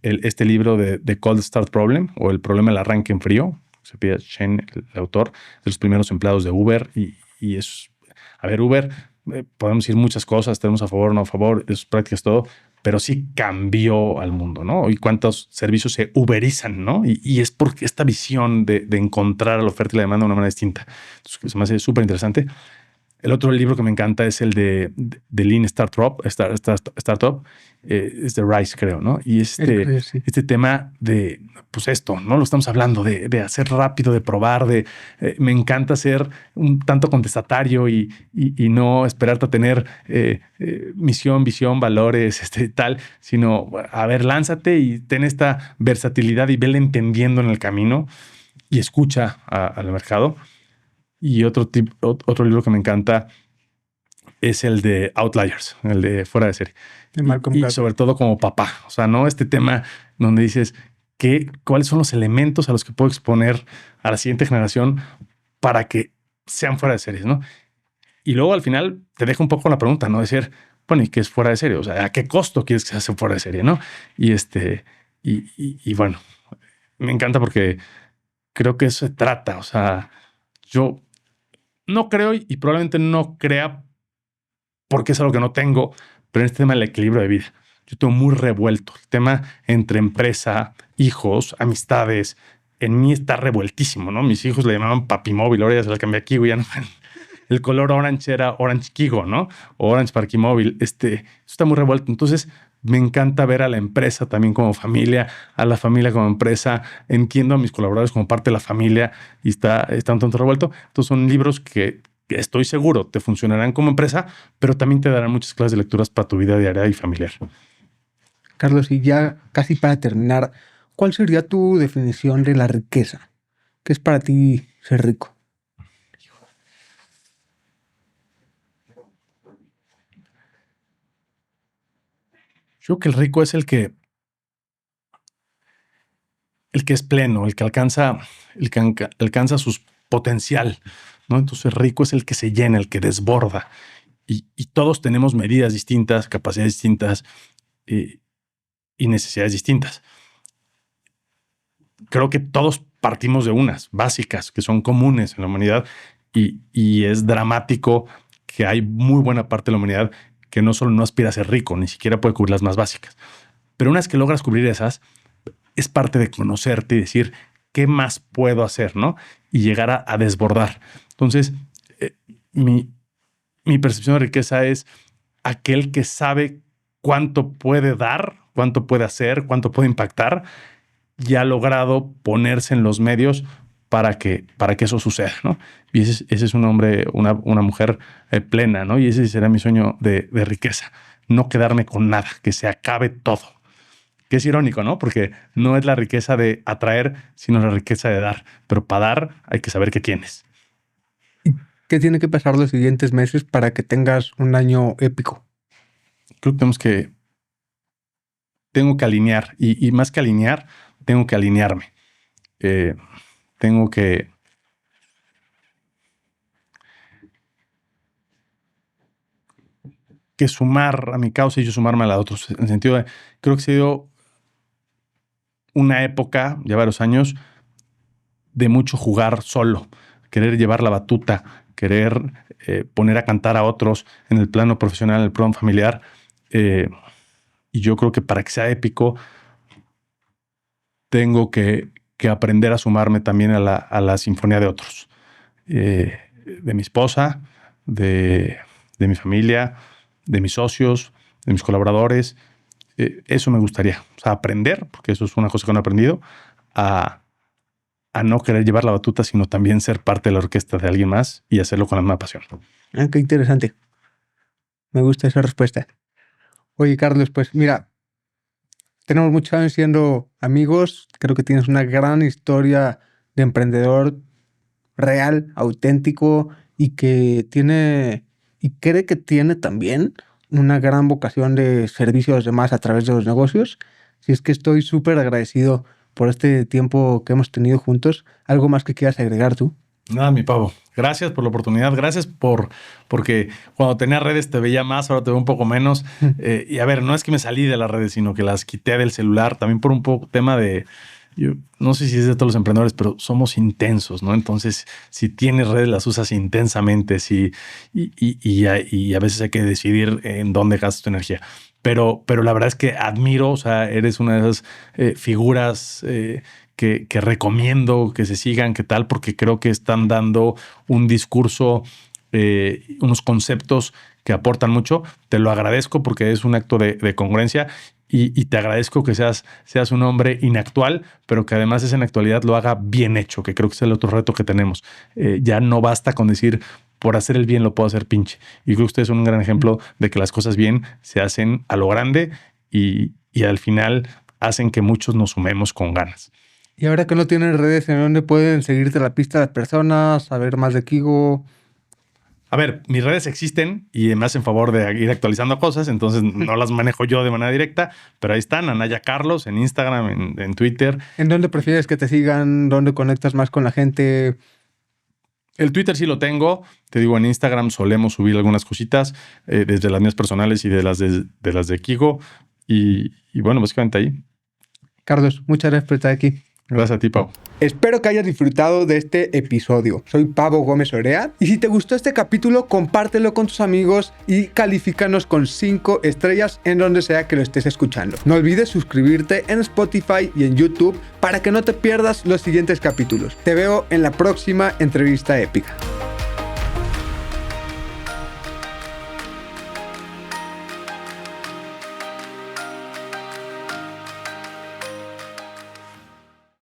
Este libro de Cold Start Problem o El problema del arranque en frío, se pide Shane, el autor, de los primeros empleados de Uber. Y es, a ver, Uber, podemos decir muchas cosas, tenemos a favor, no a favor, es prácticas todo, pero sí cambió al mundo, ¿no? Y cuántos servicios se uberizan, ¿no? Y es porque esta visión de encontrar la oferta y la demanda de una manera distinta. Entonces, se me hace súper interesante. El otro libro que me encanta es el de Lean Startup, es de Rice, creo, ¿no? Y Sí. este tema de, pues esto, ¿no? Lo estamos hablando de hacer rápido, de probar, me encanta ser un tanto contestatario y no esperarte a tener misión, visión, valores, tal, sino, a ver, lánzate y ten esta versatilidad y vele entendiendo en el camino y escucha al mercado. Y otro libro que me encanta es el de Outliers, el de Fuera de Serie. De Malcolm Y Gladwell. sobre todo como papá. O sea, no este tema donde dices cuáles son los elementos a los que puedo exponer a la siguiente generación para que sean fuera de series, ¿no? Y luego al final te deja un poco la pregunta, ¿no? Decir, bueno, ¿y qué es fuera de serie? O sea, ¿a qué costo quieres que se haga fuera de serie, no? Y bueno, me encanta porque creo que eso se trata. O sea, yo no creo y probablemente no crea porque es algo que no tengo, pero en este tema del equilibrio de vida, yo tengo muy revuelto. El tema entre empresa, hijos, amistades, en mí está revueltísimo, ¿no? Mis hijos le llamaban papi móvil, ahora ya se la cambié a Kigo, ya no. El color orange era Orange Kigo, ¿no? O Orange Parky Móvil. Eso está muy revuelto. Entonces, me encanta ver a la empresa también como familia, a la familia como empresa. Entiendo a mis colaboradores como parte de la familia y está un tanto revuelto. Entonces, son libros que estoy seguro te funcionarán como empresa, pero también te darán muchas clases de lecturas para tu vida diaria y familiar. Carlos, y ya casi para terminar, ¿cuál sería tu definición de la riqueza? ¿Qué es para ti ser rico? Yo creo que el rico es el que es pleno, el que alcanza su potencial, ¿no? Entonces, rico es el que se llena, el que desborda. Y todos tenemos medidas distintas, capacidades distintas y necesidades distintas. creo que todos partimos de unas básicas que son comunes en la humanidad y es dramático que hay muy buena parte de la humanidad que no solo no aspira a ser rico, ni siquiera puede cubrir las más básicas. Pero una vez que logras cubrir esas, es parte de conocerte y decir, ¿qué más puedo hacer? ¿No? Y llegar a desbordar. Entonces, mi percepción de riqueza es aquel que sabe cuánto puede dar, cuánto puede hacer, cuánto puede impactar y ha logrado ponerse en los medios para que eso suceda, ¿no? Y ese es un hombre, una mujer plena, ¿no? Y ese será mi sueño de riqueza. No quedarme con nada, que se acabe todo. Que es irónico, ¿no? Porque no es la riqueza de atraer, sino la riqueza de dar. Pero para dar hay que saber qué tienes. ¿Qué tiene que pasar los siguientes meses para que tengas un año épico? Creo que tengo que alinear y más que alinear, tengo que alinearme. Tengo que sumar a mi causa y yo sumarme a la de otros. En el sentido de, creo que ha sido una época, ya varios años, de mucho jugar solo, querer llevar la batuta, querer poner a cantar a otros en el plano profesional, en el plano familiar. Y yo creo que para que sea épico, tengo que aprender a sumarme también a la sinfonía de otros. De mi esposa, de mi familia, de mis socios, de mis colaboradores. Eso me gustaría. O sea, aprender, porque eso es una cosa que no he aprendido, a no querer llevar la batuta, sino también ser parte de la orquesta de alguien más y hacerlo con la misma pasión. Ah, qué interesante. Me gusta esa respuesta. Oye, Carlos, pues mira, tenemos muchos años siendo amigos. Creo que tienes una gran historia de emprendedor real, auténtico y que tiene y cree que tiene también una gran vocación de servicio a los demás a través de los negocios. Si es que estoy súper agradecido por este tiempo que hemos tenido juntos. ¿Algo más que quieras agregar tú? Nada, mi pavo. Gracias por la oportunidad. Gracias porque cuando tenía redes te veía más, ahora te veo un poco menos. Y a ver, no es que me salí de las redes, sino que las quité del celular. También por un poco tema de... Yo no sé si es de todos los emprendedores, pero somos intensos, ¿no? Entonces, si tienes redes, las usas intensamente y a veces hay que decidir en dónde gastas tu energía. Pero la verdad es que admiro, o sea, eres una de esas figuras que recomiendo que se sigan, que tal, porque creo que están dando un discurso, unos conceptos que aportan mucho. Te lo agradezco porque es un acto de congruencia y te agradezco que seas un hombre inactual, pero que además esa inactualidad lo haga bien hecho, que creo que es el otro reto que tenemos. Ya no basta con decir, por hacer el bien lo puedo hacer pinche. Y creo que ustedes son un gran ejemplo de que las cosas bien se hacen a lo grande y al final hacen que muchos nos sumemos con ganas. Y ahora que no tienen redes, ¿en dónde pueden seguirte la pista las personas, saber más de Kigo? A ver, mis redes existen y me hacen favor de ir actualizando cosas, entonces no las manejo yo de manera directa, pero ahí están, Anaya Carlos, en Instagram, en Twitter. ¿En dónde prefieres que te sigan? ¿Dónde conectas más con la gente? El Twitter sí lo tengo. Te digo, en Instagram solemos subir algunas cositas, desde las mías personales y de las de Kigo. Y bueno, básicamente ahí. Carlos, muchas gracias por estar aquí. Gracias a ti, Pau. Espero que hayas disfrutado de este episodio. Soy Pavo Gómez Orea y si te gustó este capítulo, compártelo con tus amigos y califícanos con 5 estrellas en donde sea que lo estés escuchando. No olvides suscribirte en Spotify y en YouTube para que no te pierdas los siguientes capítulos. Te veo en la próxima entrevista épica.